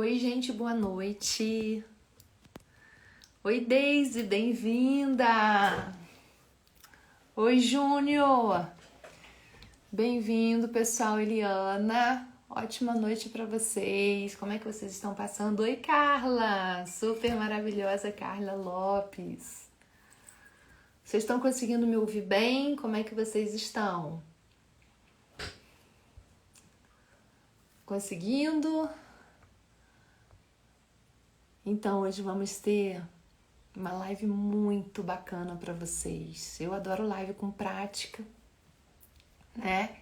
Oi, gente, boa noite. Oi, Deise, bem-vinda. Oi, Júnior. Bem-vindo, pessoal. Eliana, ótima noite para vocês. Como é que vocês estão passando? Oi, Carla, super maravilhosa Carla Lopes. Vocês estão conseguindo me ouvir bem? Como é que vocês estão? Conseguindo? Então, hoje vamos ter uma live muito bacana para vocês. Eu adoro live com prática, né?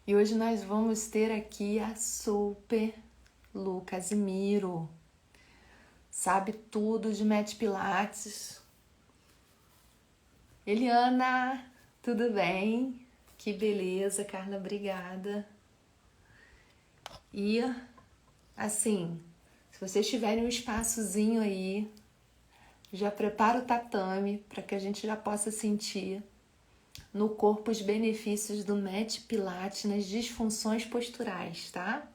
E hoje nós vamos ter aqui a Super Lu Casimiro. Sabe tudo de Met Pilates. Eliana, tudo bem? Que beleza, Carla, obrigada. E, assim, se vocês tiverem um espaçozinho aí, já prepara o tatame para que a gente já possa sentir no corpo os benefícios do Met Pilates nas disfunções posturais, tá?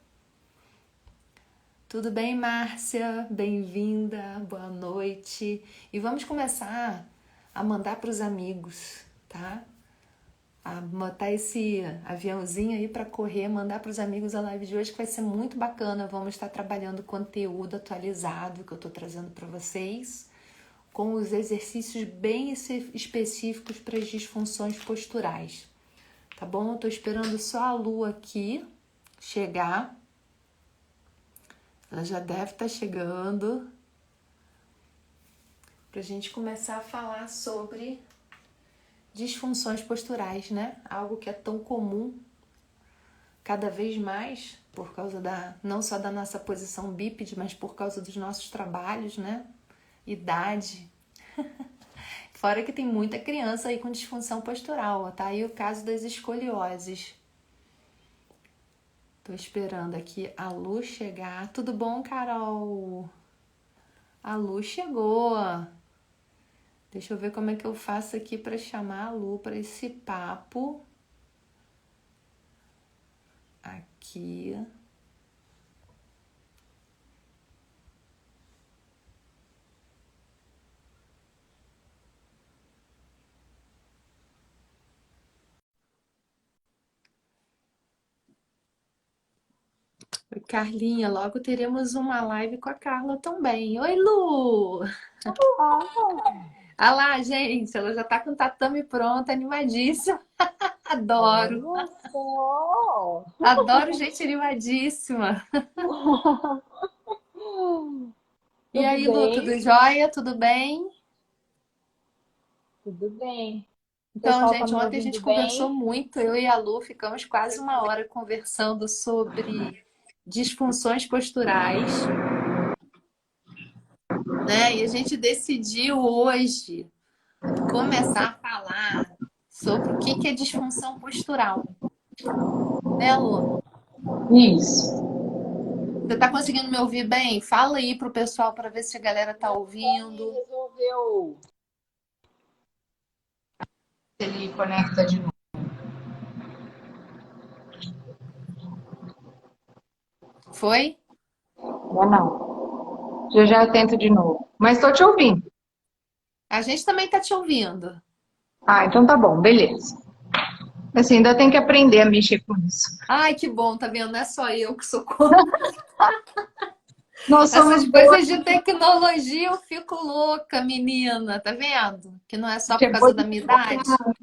Tudo bem, Márcia? Bem-vinda, boa noite. E vamos começar a mandar para os amigos, tá? A botar esse aviãozinho aí para correr, mandar para os amigos a live de hoje, que vai ser muito bacana. Vamos estar trabalhando conteúdo atualizado que eu estou trazendo para vocês, com os exercícios bem específicos para as disfunções posturais. Tá bom? Eu tô esperando só a Lu aqui chegar. Ela já deve estar chegando. Pra gente começar a falar sobre disfunções posturais, né? Algo que é tão comum cada vez mais por causa não só da nossa posição bípede, mas por causa dos nossos trabalhos, né? Idade. Fora que tem muita criança aí com disfunção postural, tá? Aí o caso das escolioses. Tô esperando aqui a Lu chegar. Tudo bom, Carol? A Lu chegou. Deixa eu ver como é que eu faço aqui para chamar a Lu para esse papo. Aqui. Oi, Carlinha, logo teremos uma live com a Carla também. Oi, Lu! Ah lá, gente, ela já tá com o tatame pronto, animadíssima. Adoro! Olha só! Adoro gente animadíssima. E Tudo aí, Lu, tudo bem? jóia? Tudo bem? Tudo bem. O Então, pessoal tá gente, me ontem a gente ouvindo conversou bem? muito, eu e a Lu ficamos quase uma hora conversando sobre disfunções posturais, né? E a gente decidiu hoje começar a falar sobre o que é disfunção postural, né, Lu? Isso. Você tá conseguindo me ouvir bem? Fala aí pro pessoal para ver se a galera tá Meu fone ouvindo. resolveu. Ele conecta de novo. Foi? Não, não. Já eu tento de novo. Mas tô te ouvindo. A gente também tá te ouvindo. Ah, então tá bom, beleza. Assim, ainda tem que aprender a mexer com isso. Ai, que bom, tá vendo? Não é só eu que sou contra. Nós Essas somos boas, coisas de tecnologia eu fico louca, menina, tá vendo? Que não é a só gente por é boa causa da de minha idade. focar.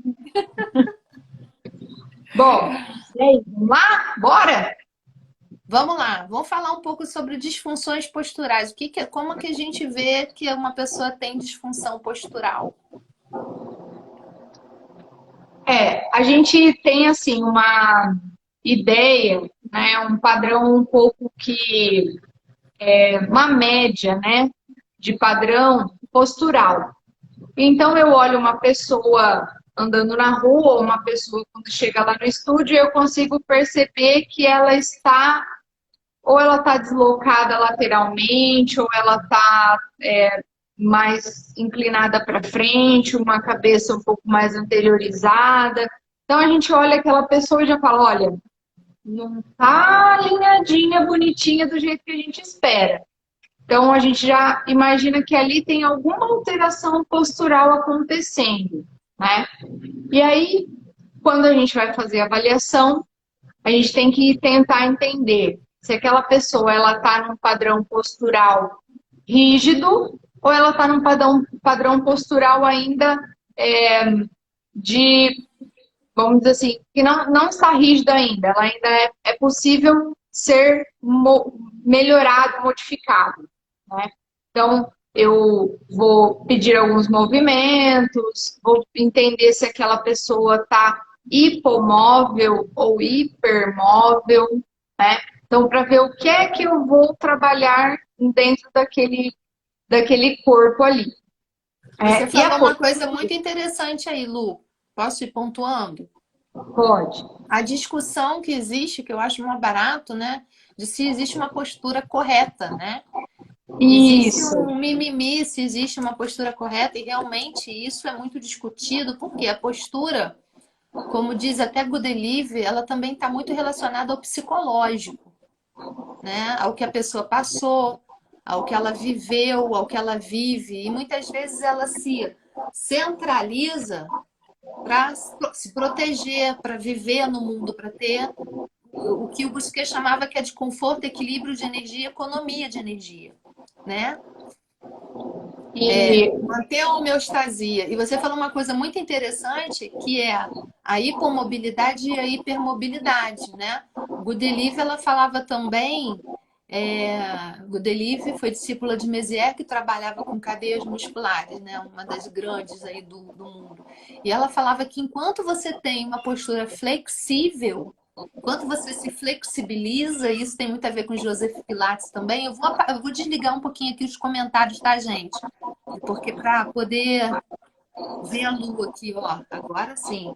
Bom, e aí, vamos lá? Bora? Vamos lá, vamos falar um pouco sobre disfunções posturais. Como que a gente vê que uma pessoa tem disfunção postural? A gente tem assim uma ideia, né, um padrão um pouco que uma média, né, de padrão postural. Então eu olho uma pessoa andando na rua, ou uma pessoa quando chega lá no estúdio, eu consigo perceber que ela está ou ela está deslocada lateralmente, ou ela está mais inclinada para frente, uma cabeça um pouco mais anteriorizada. Então a gente olha aquela pessoa e já fala, olha, não tá alinhadinha, bonitinha do jeito que a gente espera. Então, a gente já imagina que ali tem alguma alteração postural acontecendo, né? E aí, quando a gente vai fazer a avaliação, a gente tem que tentar entender se aquela pessoa ela está num padrão postural rígido ou ela está num padrão postural ainda de, vamos dizer assim, que não está rígido ainda. Ela ainda é possível ser melhorado, modificado, né? Então, eu vou pedir alguns movimentos, vou entender se aquela pessoa está hipomóvel ou hipermóvel, né? Então, para ver o que é que eu vou trabalhar dentro daquele corpo ali. Você E falou a uma coisa muito interessante aí, Lu. Posso ir pontuando? pode. A discussão que existe, que eu acho mais barato, né? De se existe uma postura correta, né? Existe Isso. um mimimi se existe uma postura correta, e realmente isso é muito discutido, porque a postura, como diz até Gudelive, ela também está muito relacionada ao psicológico, né? Ao que a pessoa passou, ao que ela viveu, ao que ela vive, e muitas vezes ela se centraliza para se proteger, para viver no mundo, para ter o que o Busquet chamava que é de conforto, equilíbrio de energia, economia de energia, né? E Manter a homeostasia. E você falou uma coisa muito interessante, que é a hipomobilidade e a hipermobilidade, né? Gudelive, ela falava também, Gudelive foi discípula de Mézières, que trabalhava com cadeias musculares, né? Uma das grandes aí do mundo. E ela falava que enquanto você tem uma postura flexível, enquanto você se flexibiliza, isso tem muito a ver com Joseph Pilates também. Eu vou desligar um pouquinho aqui os comentários, tá, gente? Porque para poder ver a lua aqui, ó, agora sim.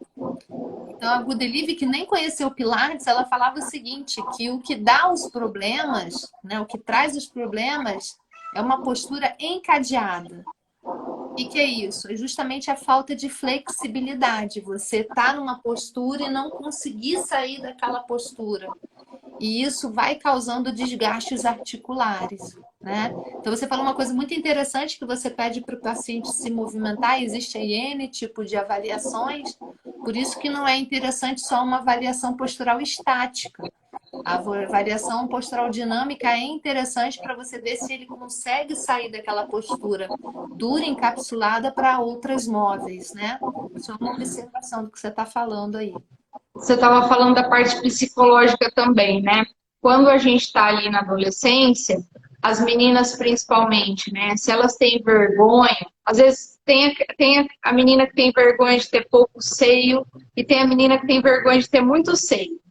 Então, a Gudelive, que nem conheceu Pilates, ela falava o seguinte, que o que dá os problemas, né, o que traz os problemas é uma postura encadeada. E que é isso? É justamente a falta de flexibilidade. Você tá numa postura e não conseguir sair daquela postura. E isso vai causando desgastes articulares, né? Então você falou uma coisa muito interessante que você pede para o paciente se movimentar, existe aí N tipo de avaliações, por isso que não é interessante só uma avaliação postural estática. A variação postural dinâmica é interessante para você ver se ele consegue sair daquela postura dura, encapsulada para outras móveis, né? Isso é uma observação do que você está falando aí. você estava falando da parte psicológica também, né? Quando a gente está ali na adolescência, as meninas principalmente, né? Se elas têm vergonha, às vezes tem a menina que tem vergonha de ter pouco seio e tem a menina que tem vergonha de ter muito seio.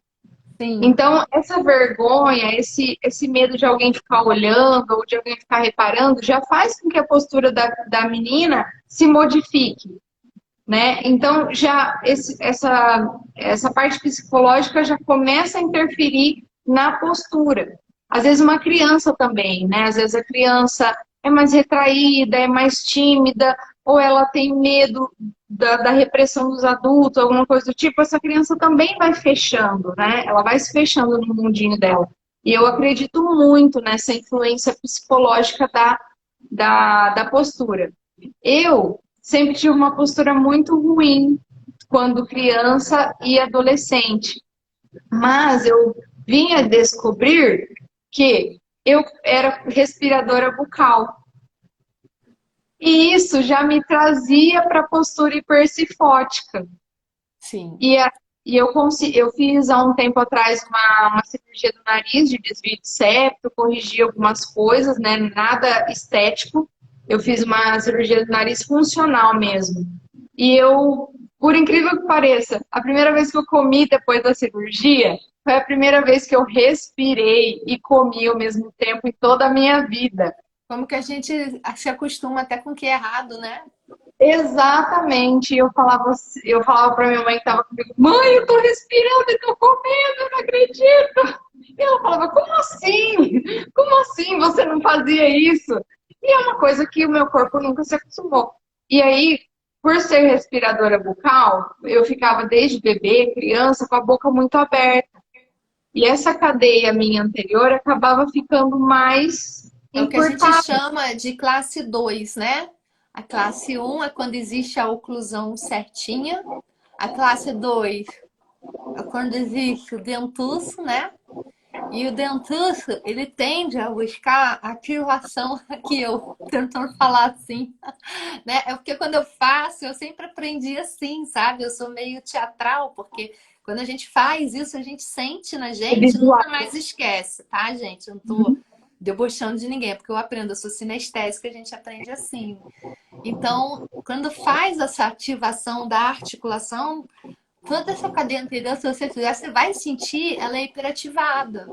Sim, Então, essa vergonha, esse medo de alguém ficar olhando ou de alguém ficar reparando, já faz com que a postura da menina se modifique, né? Então, já essa parte psicológica já começa a interferir na postura. Às vezes uma criança também, né? Às vezes a criança é mais retraída, é mais tímida, ou ela tem medo da repressão dos adultos, alguma coisa do tipo, essa criança também vai fechando, né? Ela vai se fechando no mundinho dela. E eu acredito muito nessa influência psicológica da postura. Eu sempre tive uma postura muito ruim quando criança e adolescente, mas eu vinha descobrir que eu era respiradora bucal. E isso já me trazia para a postura hipersifótica. sim. E, eu fiz há um tempo atrás uma cirurgia do nariz, de desvio de septo, corrigi algumas coisas, né? Nada estético. Eu fiz uma cirurgia do nariz funcional mesmo. E eu, por incrível que pareça, a primeira vez que eu comi depois da cirurgia foi a primeira vez que eu respirei e comi ao mesmo tempo em toda a minha vida. Como que a gente se acostuma até com o que é errado, né? Exatamente. Eu falava para minha mãe que estava comigo, mãe, eu tô respirando e tô comendo, eu não acredito. E ela falava, como assim? Como assim você não fazia isso? E é uma coisa que o meu corpo nunca se acostumou. E aí, por ser respiradora bucal, eu ficava desde bebê, criança, com a boca muito aberta. e essa cadeia minha anterior acabava ficando mais É o que a gente encurtada. chama de classe 2, né? A classe um é quando existe a oclusão certinha. A classe 2 é quando existe o dentuço, né? E o dentuço, ele tende a buscar ativação, aqui eu tentando falar assim, né? É porque quando eu faço, eu sempre aprendi assim, sabe? Eu sou meio teatral, porque quando a gente faz isso, a gente sente na gente, Visual. nunca mais esquece, tá, gente? Eu não tô debochando de ninguém, é porque eu aprendo, eu sou sinestésica, a gente aprende assim. Então, quando faz essa ativação da articulação, toda essa cadeia anterior, se você fizer, você vai sentir ela é hiperativada,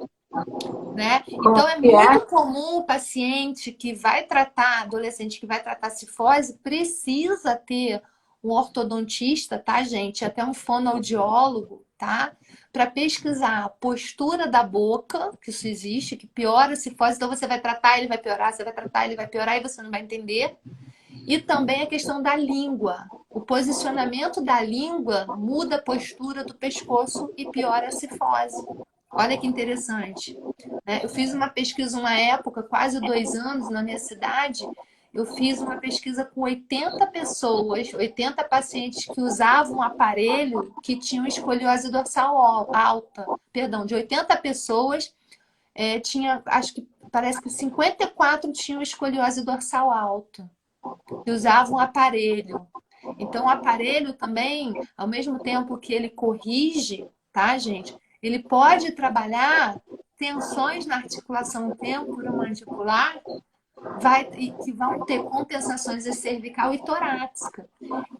né? Como Então é que é? muito comum o paciente que vai tratar, adolescente que vai tratar cifose, precisa ter um ortodontista, tá, gente? Até um fonoaudiólogo, tá? Para pesquisar a postura da boca, que isso existe, que piora a cifose, então você vai tratar, ele vai piorar, você vai tratar, ele vai piorar e você não vai entender. E também a questão da língua. O posicionamento da língua muda a postura do pescoço e piora a cifose. Olha que interessante, né? Eu fiz uma pesquisa uma época, quase 2 anos, na minha cidade. Eu fiz uma pesquisa com 80 pessoas, 80 pacientes que usavam um aparelho que tinham escoliose dorsal alta. Perdão, de 80 pessoas, tinha, acho que parece que 54 tinham escoliose dorsal alta que usavam um aparelho. Então, o aparelho também, ao mesmo tempo que ele corrige, tá, gente? Ele pode trabalhar tensões na articulação temporomandibular que vão ter compensações de cervical e torácica.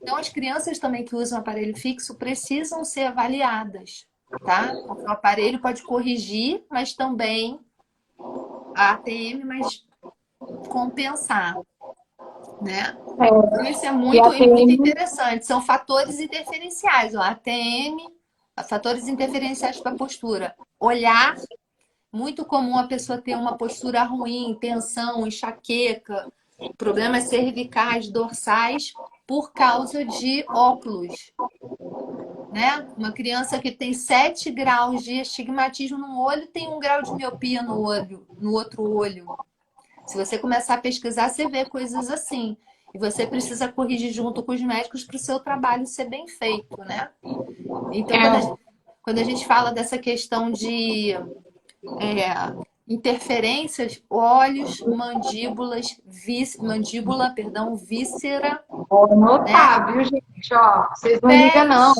Então, as crianças também que usam aparelho fixo precisam ser avaliadas, tá? Porque o aparelho pode corrigir, mas também a ATM, mas compensar, né? Então, isso é E a muito TM, interessante. São fatores interferenciais, ó, ATM, fatores interferenciais para a postura. Olhar, muito comum a pessoa ter uma postura ruim, tensão, enxaqueca, problemas cervicais, dorsais, por causa de óculos, né? Uma criança que tem 7 graus de astigmatismo no olho tem 1 grau de miopia no olho, no outro olho. Se você começar a pesquisar, você vê coisas assim. E você precisa corrigir junto com os médicos para o seu trabalho ser bem feito, né? Então, quando a gente fala dessa questão de interferências, olhos, mandíbula, perdão, víscera, vou né? anotar, viu, gente? Ó, vocês não ligam, não.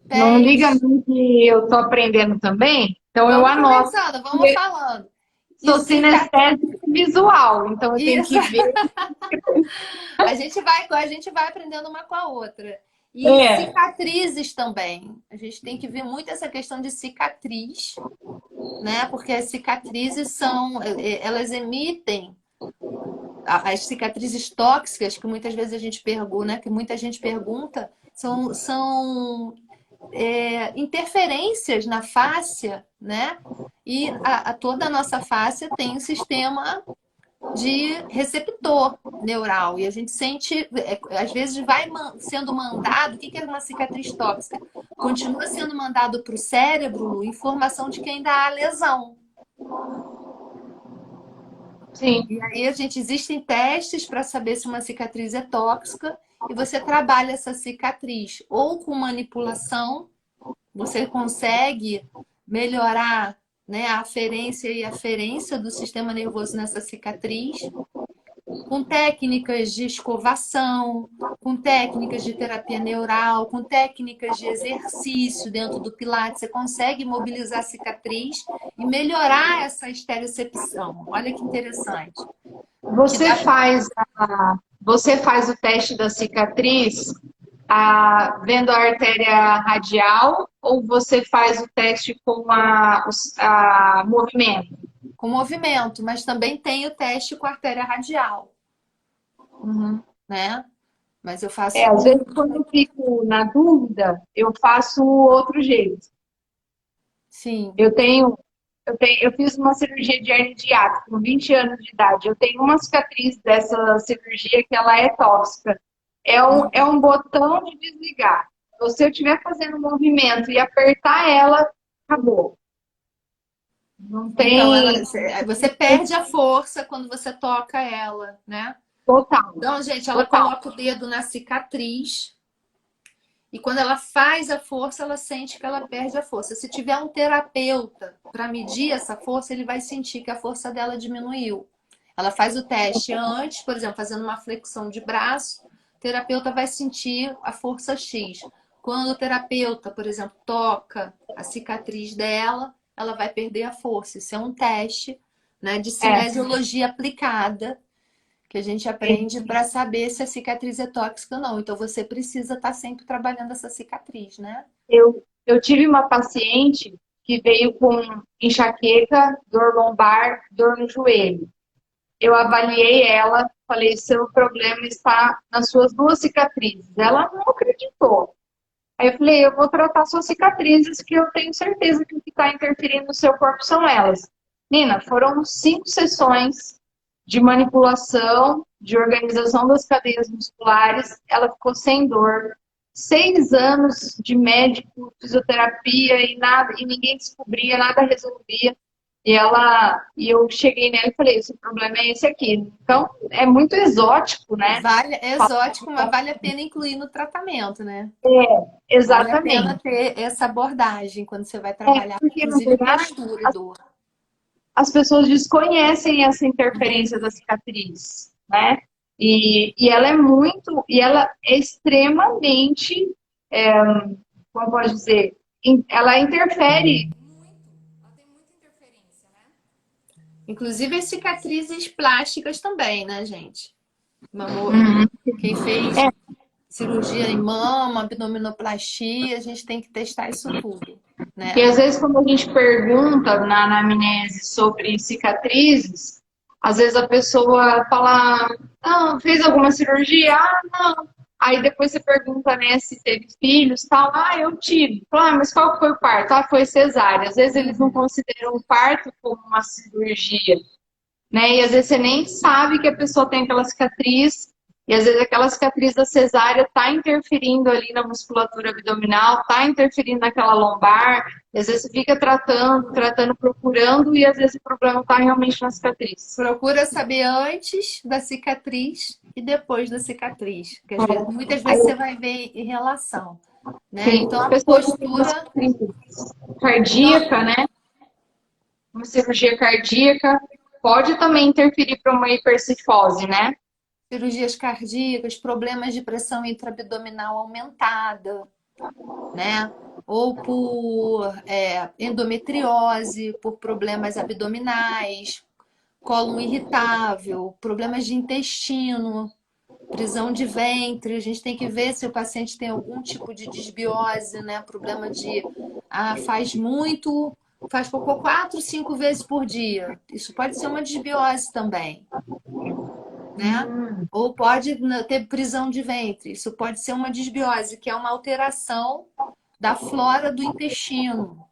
Pés, Não liga pés. não que eu tô aprendendo também. Então eu Vamos anoto. conversando, vamos Porque falando. E sou sinestésica visual, então eu tenho Isso. que ver. A gente vai aprendendo uma com a outra. E É, cicatrizes também. A gente tem que ver muito essa questão de cicatriz, né? Porque as cicatrizes elas emitem as cicatrizes tóxicas que muitas vezes a gente pergunta, né? Que muita gente pergunta, são interferências na fáscia, né? E toda a nossa fáscia tem um sistema de receptor neural. E a gente sente, às vezes vai sendo mandado, o que é uma cicatriz tóxica? Continua sendo mandado para o cérebro informação de que ainda há lesão. sim. E aí existem testes para saber se uma cicatriz é tóxica e você trabalha essa cicatriz ou com manipulação, você consegue melhorar, né, a aferência e aferência do sistema nervoso nessa cicatriz, com técnicas de escovação, com técnicas de terapia neural, com técnicas de exercício dentro do Pilates, você consegue mobilizar a cicatriz e melhorar essa estereocepção. Olha que interessante. Que Você dá pra... faz você faz o teste da cicatriz vendo a artéria radial ou você faz o teste com a movimento? com movimento, mas também tem o teste com artéria radial, Uhum. né? Mas eu faço Às vezes, com. quando eu fico na dúvida, eu faço outro jeito. Sim. Eu tenho, eu fiz uma cirurgia de hernia de hiato com 20 anos de idade. Eu tenho uma cicatriz dessa cirurgia que ela é tóxica. É um botão de desligar. Então, se eu estiver fazendo um movimento e apertar ela, acabou. Não Então, tem você perde a força quando você toca ela, né? total, Então, gente, ela total. coloca o dedo na cicatriz e quando ela faz a força, ela sente que ela perde a força. Se tiver um terapeuta para medir essa força, ele vai sentir que a força dela diminuiu. Ela faz o teste antes, por exemplo, fazendo uma flexão de braço, o terapeuta vai sentir a força X. Quando o terapeuta, por exemplo, toca a cicatriz dela, ela vai perder a força. Isso é um teste, né, de É, cinesiologia aplicada que a gente aprende para saber se a cicatriz é tóxica ou não. Então você precisa estar sempre trabalhando essa cicatriz, né? eu tive uma paciente que veio com enxaqueca, dor lombar, dor no joelho. Eu avaliei ela, falei, seu problema está nas suas duas cicatrizes. Ela não acreditou. Aí eu falei, eu vou tratar suas cicatrizes, que eu tenho certeza que o que está interferindo no seu corpo são elas. Nina, foram 5 sessões de manipulação, de organização das cadeias musculares. Ela ficou sem dor. 6 anos de médico, fisioterapia e nada, e ninguém descobria, nada resolvia. E eu cheguei nela e falei, esse problema é esse aqui. Então, é muito exótico, né? Vale, é exótico, mas vale a pena incluir no tratamento, né? Vale a pena Exatamente. ter essa abordagem quando você vai trabalhar, Porque, na inclusive verdade, postura e dor. as pessoas desconhecem essa interferência da cicatriz, né? E ela é extremamente, como pode dizer, ela interfere. Inclusive as cicatrizes plásticas também, né, gente? Uhum. Quem fez cirurgia em mama, abdominoplastia, a gente tem que testar isso tudo, E né? às vezes, quando a gente pergunta na anamnese sobre cicatrizes, às vezes a pessoa fala, não, fez alguma cirurgia? Ah, não. Aí depois você pergunta, né, se teve filhos, tal. Ah, eu tive. Fala, ah, mas qual foi o parto? Ah, foi cesárea. Às vezes eles não consideram o parto como uma cirurgia, né? E às vezes você nem sabe que a pessoa tem aquela cicatriz, e às vezes aquela cicatriz da cesárea está interferindo ali na musculatura abdominal, está interferindo naquela lombar, e às vezes você fica tratando, tratando, procurando, e às vezes o problema está realmente na cicatriz. Procura saber antes da cicatriz e depois da cicatriz. Porque muitas Aí, vezes você vai ver em relação, né? tem Então a pessoas que têm uma postura. cicatriz Então, cardíaca, né? Uma cirurgia cardíaca pode também interferir para uma hipercifose, né? cirurgias cardíacas, problemas de pressão intraabdominal aumentada, né? Ou por endometriose, por problemas abdominais, cólon irritável, problemas de intestino, prisão de ventre. A gente tem que ver se o paciente tem algum tipo de desbiose, né? Problema de faz muito, faz cocô 4, 5 vezes por dia. Isso pode ser uma desbiose também, né? Ou pode ter prisão de ventre. Isso pode ser uma desbiose, que é uma alteração da flora do intestino,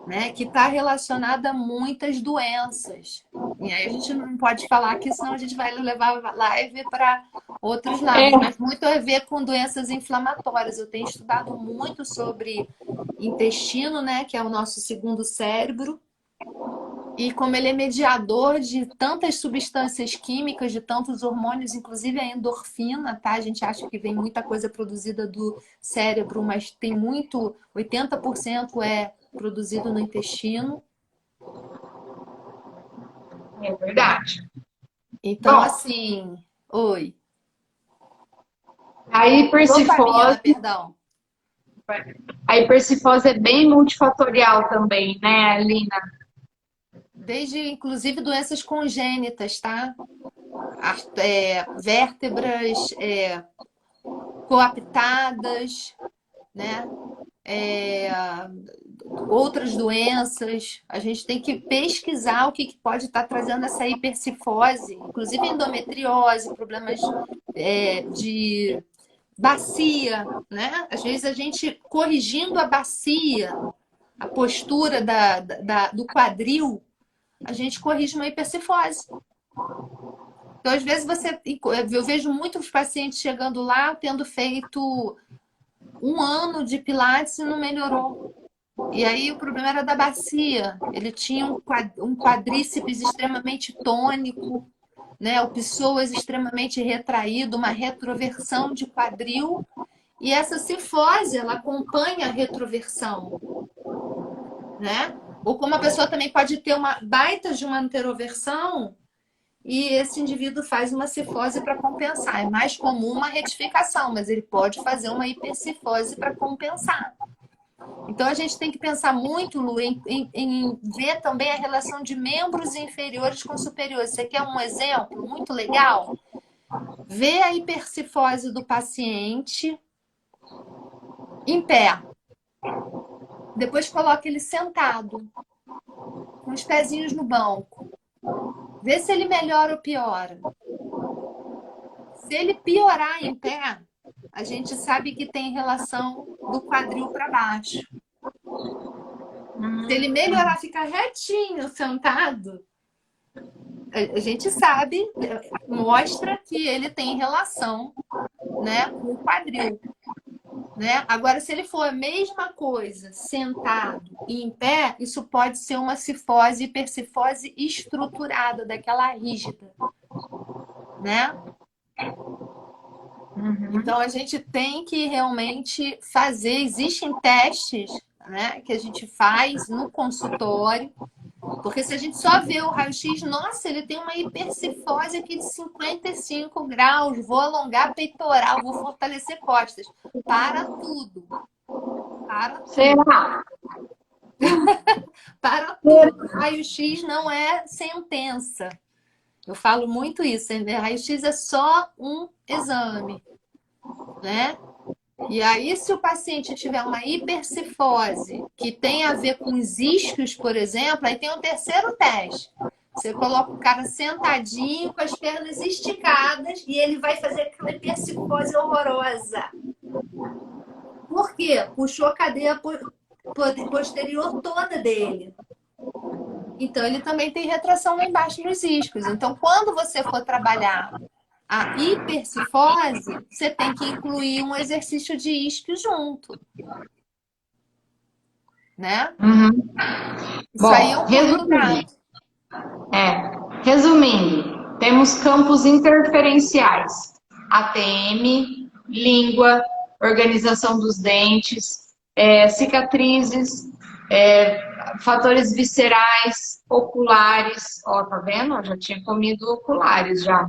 né? Que está relacionada a muitas doenças. E aí a gente não pode falar aqui, senão a gente vai levar a live para outros É, lados, mas muito a ver com doenças inflamatórias. Eu tenho estudado muito sobre intestino, né? Que é o nosso segundo cérebro. E como ele é mediador de tantas substâncias químicas, de tantos hormônios, inclusive a endorfina, tá? A gente acha que vem muita coisa produzida do cérebro, mas tem muito, 80% é produzido no intestino. é verdade. Então, Bom, assim, oi. a Dopamina, hipercifose perdão. A hipercifose é bem multifatorial também, né, Alina? Desde, inclusive, doenças congênitas, tá? Vértebras coaptadas, né? É, outras doenças. A gente tem que pesquisar o que pode estar trazendo essa hipercifose, inclusive endometriose, problemas de bacia, né? Às vezes a gente corrigindo a bacia, a postura do quadril, a gente corrige uma hipercifose. Então, às vezes, eu vejo muitos pacientes chegando lá, tendo feito 1 ano de Pilates e não melhorou. E aí o problema era da bacia. Ele tinha um quadríceps extremamente tônico, né? O psoas extremamente retraído, uma retroversão de quadril. E essa cifose, ela acompanha a retroversão, né? Ou como a pessoa também pode ter uma baita de uma anteroversão e esse indivíduo faz uma cifose para compensar. É mais comum uma retificação, mas ele pode fazer uma hipercifose para compensar. Então a gente tem que pensar muito, Lu, em ver também a relação de membros inferiores com superiores. Você quer um exemplo muito legal? Vê a hipercifose do paciente em pé. Depois coloca ele sentado, com os pezinhos no banco. Vê se ele melhora ou piora. Se ele piorar em pé, a gente sabe que tem relação do quadril para baixo. Se ele melhorar, ficar retinho, sentado, a gente sabe, mostra que ele tem relação, né, com o quadril. Né? Agora, se ele for a mesma coisa, sentado e em pé, isso pode ser uma cifose, hipercifose estruturada, daquela rígida, né? Então, a gente tem que realmente fazer, existem testes, né, que a gente faz no consultório, porque se a gente só vê o raio-x, nossa, ele tem uma hipercifose aqui de 55 graus, vou alongar peitoral, vou fortalecer costas. Para tudo. Para tudo. Será? Para tudo. Raio-x não é sentença. Eu falo muito isso. Raio-x é só um exame, né? E aí, se o paciente tiver uma hipercifose que tem a ver com os isquios, por exemplo, aí tem um terceiro teste. Você coloca o cara sentadinho, com as pernas esticadas, e ele vai fazer aquela hipercifose horrorosa. Por quê? Puxou a cadeia posterior toda dele. Então, ele também tem retração lá embaixo nos isquios. Então, quando você for trabalhar a hipercifose, você tem que incluir um exercício de isquio junto. Né? Isso aí é um pulo do gato. Resumindo, temos campos interferenciais: ATM, língua, organização dos dentes, cicatrizes, fatores viscerais, oculares. Ó, tá vendo? Eu já tinha comido oculares já.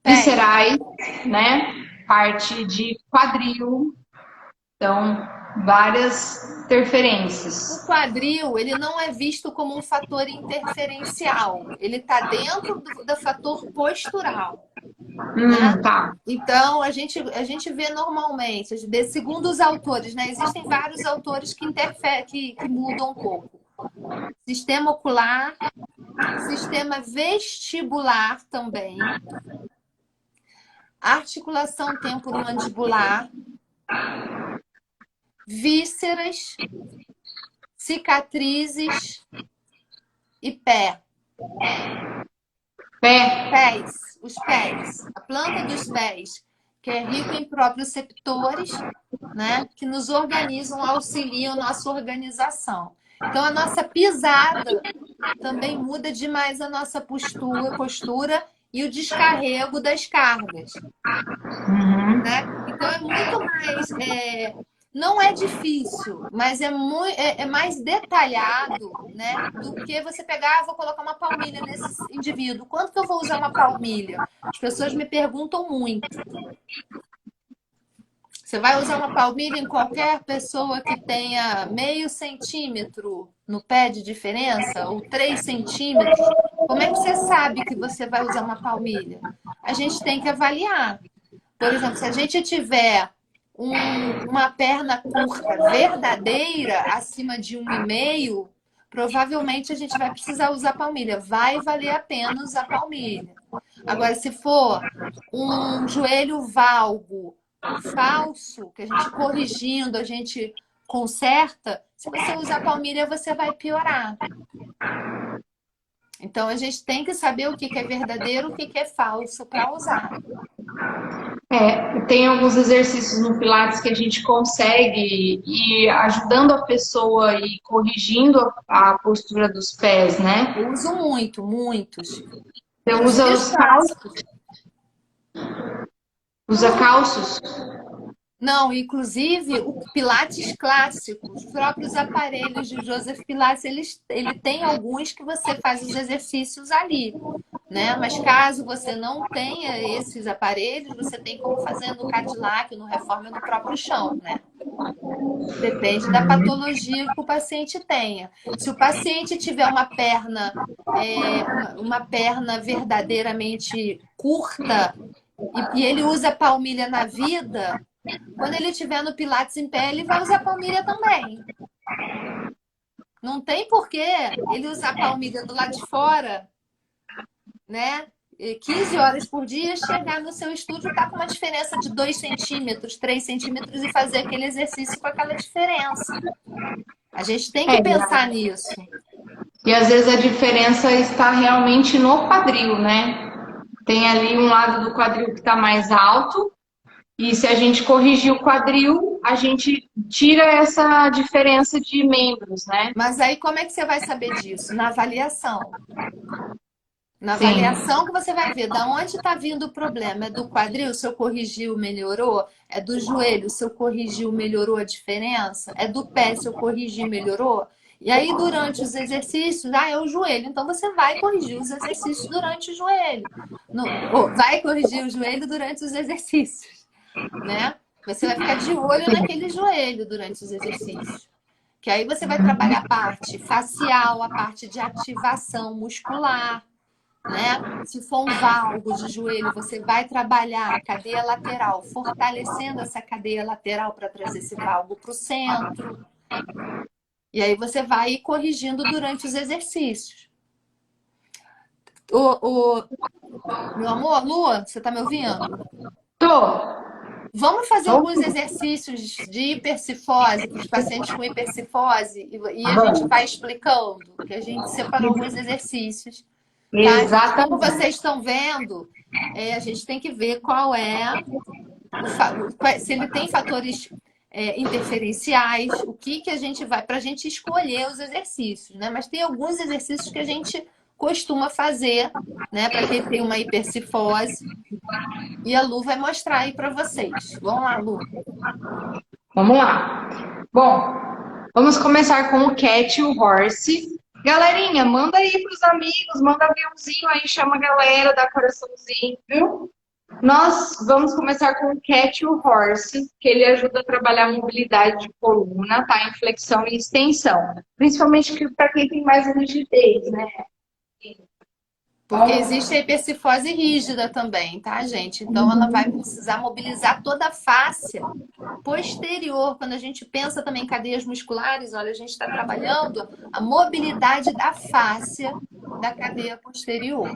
Viscerais, né? Parte de quadril. Então, várias interferências. O quadril, ele não é visto como um fator interferencial. Ele está dentro do fator postural. Né? Tá. Então, a gente vê normalmente, segundo os autores, né? Existem vários autores que que mudam um pouco. Sistema ocular, sistema vestibular também, articulação temporomandibular, vísceras, cicatrizes e pé. Pés, os pés, a planta dos pés, que é rico em proprioceptores, né, que nos organizam, auxiliam nossa organização. Então, a nossa pisada também muda demais a nossa postura e o descarrego das cargas. Né? Então, é muito mais... não é difícil, mas é mais detalhado, né, do que você pegar, vou colocar uma palmilha nesse indivíduo. Quanto que eu vou usar uma palmilha? As pessoas me perguntam muito. Você vai usar uma palmilha em qualquer pessoa que tenha meio centímetro no pé de diferença, ou 3 centímetros? Como é que você sabe que você vai usar uma palmilha? A gente tem que avaliar. Por exemplo, se a gente tiver uma perna curta verdadeira, acima de 1,5, provavelmente a gente vai precisar usar palmilha. Vai valer a pena usar palmilha. Agora, se for um joelho valgo falso, que a gente corrigindo, a gente conserta, se você usar palmilha, você vai piorar. Então, a gente tem que saber o que é verdadeiro, o que é falso para usar. Tem alguns exercícios no Pilates que a gente consegue ir ajudando a pessoa e corrigindo a postura dos pés, né? Eu uso muito, muitos. Você usa Inclusive os clássicos. usa calços? Não, inclusive o Pilates clássico, os próprios aparelhos de Joseph Pilates, ele tem alguns que você faz os exercícios ali, né? Mas caso você não tenha esses aparelhos, você tem como fazer no Cadillac, no Reformer, no próprio chão, né? Depende da patologia que o paciente tenha. Se o paciente tiver uma perna verdadeiramente curta e ele usa palmilha na vida, quando ele estiver no Pilates em pé, ele vai usar palmilha também. Não tem porquê ele usar palmilha do lado de fora, né? 15 horas por dia, chegar no seu estúdio, tá com uma diferença de 2 centímetros, 3 centímetros e fazer aquele exercício com aquela diferença. A gente tem que É, pensar nisso. e às vezes a diferença está realmente no quadril, né? Tem ali um lado do quadril que está mais alto, e se a gente corrigir o quadril, a gente tira essa diferença de membros, né? Mas aí como é que você vai saber disso? Na avaliação. Na Sim. avaliação que você vai ver da onde está vindo o problema. É do quadril, se eu corrigiu, melhorou? É do joelho, se eu corrigiu, melhorou a diferença? É do pé, se eu corrigir, melhorou? E aí, durante os exercícios, é o joelho. Então, você vai corrigir os exercícios durante o joelho. Vai corrigir o joelho durante os exercícios, né? Você vai ficar de olho naquele joelho durante os exercícios. Que aí você vai trabalhar a parte facial, a parte de ativação muscular, né? Se for um valgo de joelho, você vai trabalhar a cadeia lateral, fortalecendo essa cadeia lateral para trazer esse valgo para o centro. E aí você vai ir corrigindo durante os exercícios. O meu amor, Lua, você está me ouvindo? Tô. Vamos fazer Tô. alguns exercícios de hipercifose para os pacientes com hipercifose e a gente vai Vamos. Uhum. explicando, que a gente separou alguns exercícios. Tá, gente? Como Exatamente. vocês estão vendo, a gente tem que ver se ele tem fatores interferenciais, o que a gente vai, para a gente escolher os exercícios, né? Mas tem alguns exercícios que a gente costuma fazer, né, para quem tem uma hipercifose, e a Lu vai mostrar aí para vocês. Vamos lá, Lu. Vamos lá. Bom, vamos começar com o cat e o horse. Galerinha, manda aí pros amigos, manda aviãozinho aí, chama a galera, dá coraçãozinho, viu? Nós vamos começar com o cat e o horse, que ele ajuda a trabalhar a mobilidade de coluna, tá? Em flexão e extensão. Principalmente para quem tem mais rigidez, né? Porque Então, existe a hipercifose rígida também, tá, gente? Então ela vai precisar mobilizar toda a fáscia posterior. Quando a gente pensa também em cadeias musculares, olha, a gente está trabalhando a mobilidade da fáscia da cadeia posterior.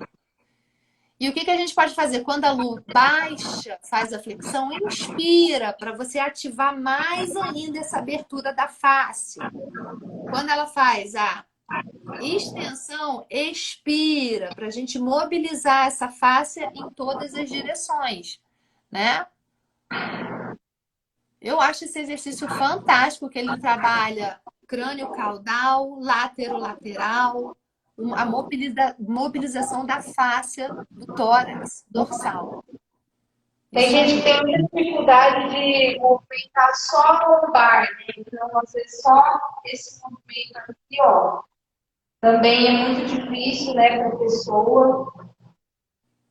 E o que a gente pode fazer? Quando a Lu baixa, faz a flexão, inspira para você ativar mais ainda essa abertura da fáscia. Quando ela faz a extensão, expira, para a gente mobilizar essa fáscia em todas as direções, né? Eu acho esse exercício fantástico, que ele trabalha crânio caudal, látero-lateral, a mobilização da fáscia do tórax dorsal. tem Isso gente que aí. tem muita dificuldade de movimentar só a lombar, né? Então, às vezes, só esse movimento aqui, ó, também é muito difícil, né, para a pessoa.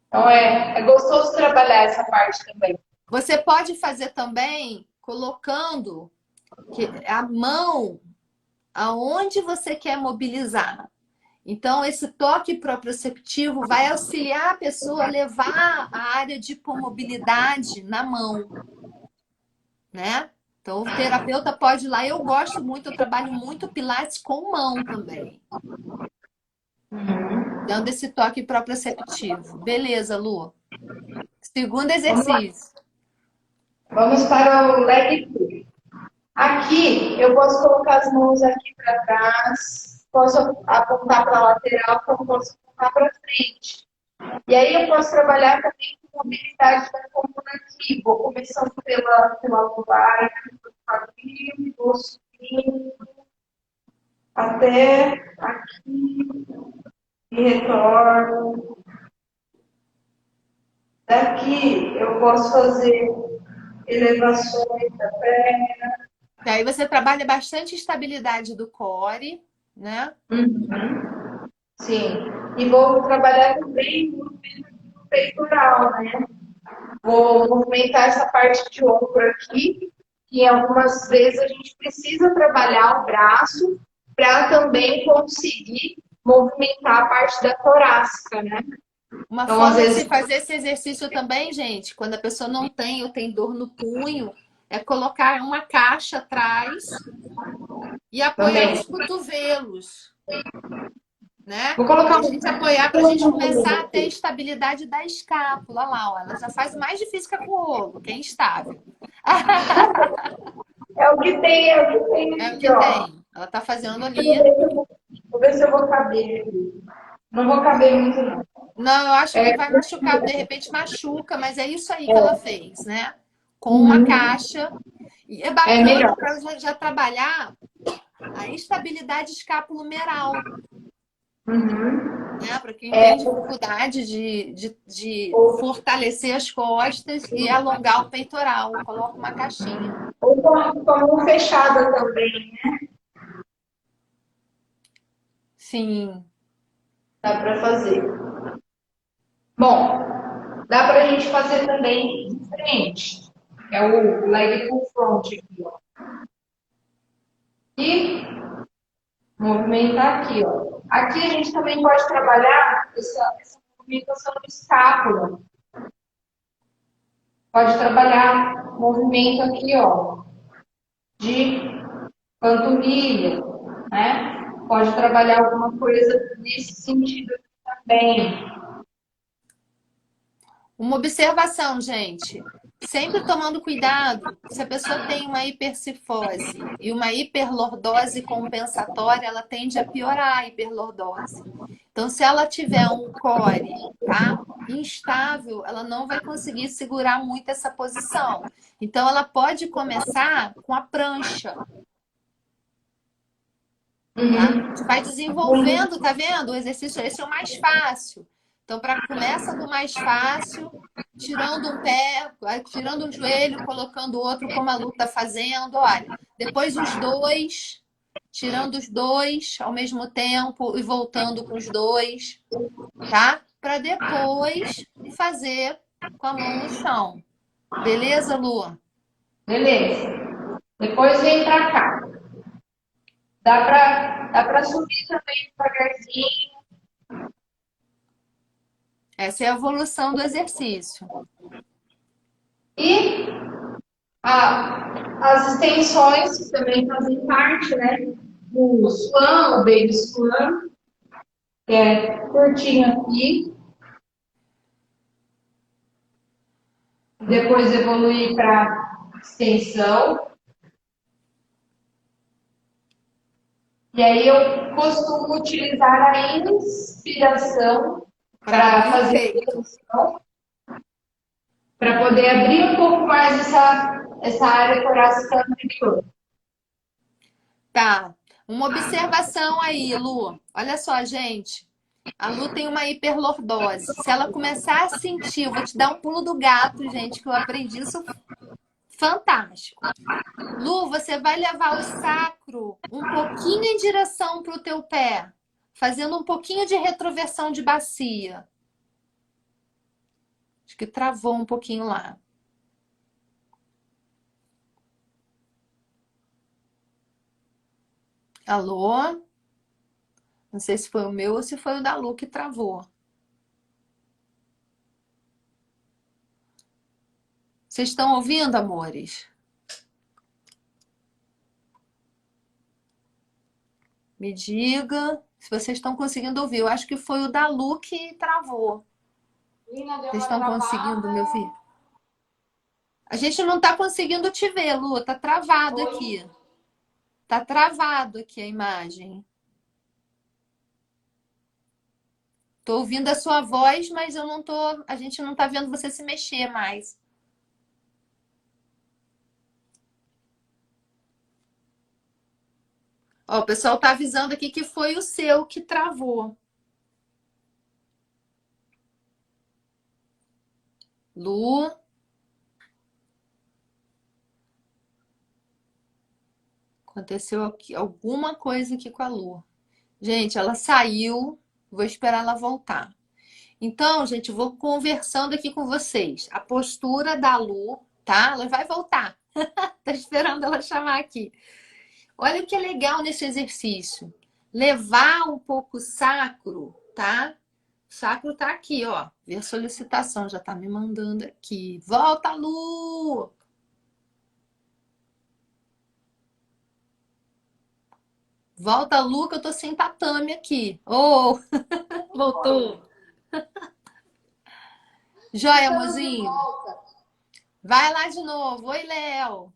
Então, é gostoso trabalhar essa parte também. Você pode fazer também colocando a mão aonde você quer mobilizar. Então, esse toque proprioceptivo vai auxiliar a pessoa a levar a área de hipomobilidade na mão, né? Então, o terapeuta pode ir lá. Eu gosto muito, eu trabalho muito Pilates com mão também, dando esse toque proprioceptivo. Beleza, Lu. Segundo Vamos lá. exercício. Vamos para o leg pull. Aqui, eu posso colocar as mãos aqui para trás, posso apontar para a lateral, como posso apontar para frente. E aí eu posso trabalhar também com mobilidade da coluna aqui. Vou começando pela lombar, pelo quadril, vou subindo até aqui e retorno. Daqui eu posso fazer elevações da perna. Daí você trabalha bastante estabilidade do core, né? Uhum. Sim. E vou trabalhar também o movimento do peitoral, né? Vou movimentar essa parte de ombro aqui, e algumas vezes a gente precisa trabalhar o braço para também conseguir movimentar a parte da torácica, né? Uma Então, às forma de se vezes, fazer esse exercício também, gente, quando a pessoa não tem ou tem dor no punho, é colocar uma caixa atrás e apoiar também. os cotovelos, né? Vou E colocar a gente apoiar para a gente começar a ter estabilidade da escápula lá, ó. Ela já faz mais difícil que a com o rolo, que é instável. é o que tem É o aqui, que ó. tem. Ela tá fazendo ali. Vou ver se eu vou caber aqui. Não vou caber muito, não. Não, eu acho que É, vai machucar, de repente machuca, mas é isso aí que ela fez, né? Com uma caixa. E é é bacana melhor. para já trabalhar a estabilidade escapulomeral, Uhum. né? Para quem É, tem dificuldade de fortalecer as costas e alongar o peitoral. Coloca uma caixinha. ou com a mão fechada também, né? Sim. Dá para fazer. Bom, dá para a gente fazer também diferente. É o leg pull front aqui, ó. E movimentar aqui, ó. Aqui a gente também pode trabalhar essa movimentação do escápula. Pode trabalhar movimento aqui, ó, de panturrilha, né? Pode trabalhar alguma coisa nesse sentido também. Uma observação, gente. Sempre tomando cuidado, se a pessoa tem uma hipercifose e uma hiperlordose compensatória, ela tende a piorar a hiperlordose. Então, se ela tiver um core, tá, instável, ela não vai conseguir segurar muito essa posição. Então, ela pode começar com a prancha, tá? A gente vai desenvolvendo, tá vendo? O exercício esse é o mais fácil. Então, começa do mais fácil, tirando um pé, tirando um joelho, colocando o outro, como a Lu tá fazendo, olha. Depois os dois, tirando os dois ao mesmo tempo e voltando com os dois, tá? Para depois fazer com a mão no chão. Beleza, Lu? Beleza. Depois vem pra cá. Dá pra subir também devagarzinho. Essa é a evolução do exercício. E as extensões que também fazem parte, né? O swan, o baby swan, que é curtinho aqui. Depois evoluir para extensão. E aí eu costumo utilizar a inspiração Para para abrir o fazer peito. extensão, para poder abrir um pouco mais essa área torácica anterior. Tá. Uma observação aí, Lu. Olha só, gente. A Lu tem uma hiperlordose. Se ela começar a sentir, eu vou te dar um pulo do gato, gente, que eu aprendi isso fantástico. Lu, você vai levar o sacro um pouquinho em direção para o teu pé, fazendo um pouquinho de retroversão de bacia. Acho que travou um pouquinho lá. Alô? Não sei se foi o meu ou se foi o da Lu que travou. Vocês estão ouvindo, amores? Me diga se vocês estão conseguindo ouvir. Eu acho que foi o da Lu que travou. Vocês estão conseguindo me ouvir? A gente não está conseguindo te ver, Lu. Tá travado aqui. Tá travado aqui a imagem. Tô ouvindo a sua voz, mas eu não tô, a gente não tá vendo você se mexer mais. Ó, o pessoal tá avisando aqui que foi o seu que travou. Lu, aconteceu aqui, alguma coisa aqui com a Lu. Gente, ela saiu, vou esperar ela voltar. Então, gente, eu vou conversando aqui com vocês. A postura da Lu, tá? Ela vai voltar. Tá esperando ela chamar aqui. Olha o que é legal nesse exercício. Levar um pouco o sacro, tá? O sacro tá aqui, ó. Ver solicitação, já tá me mandando aqui. Volta, Lu! Volta, Lu, que eu tô sem tatame aqui. Oh, voltou. Joia, Estamos de mozinho. volta. Vai lá de novo. Oi, Léo.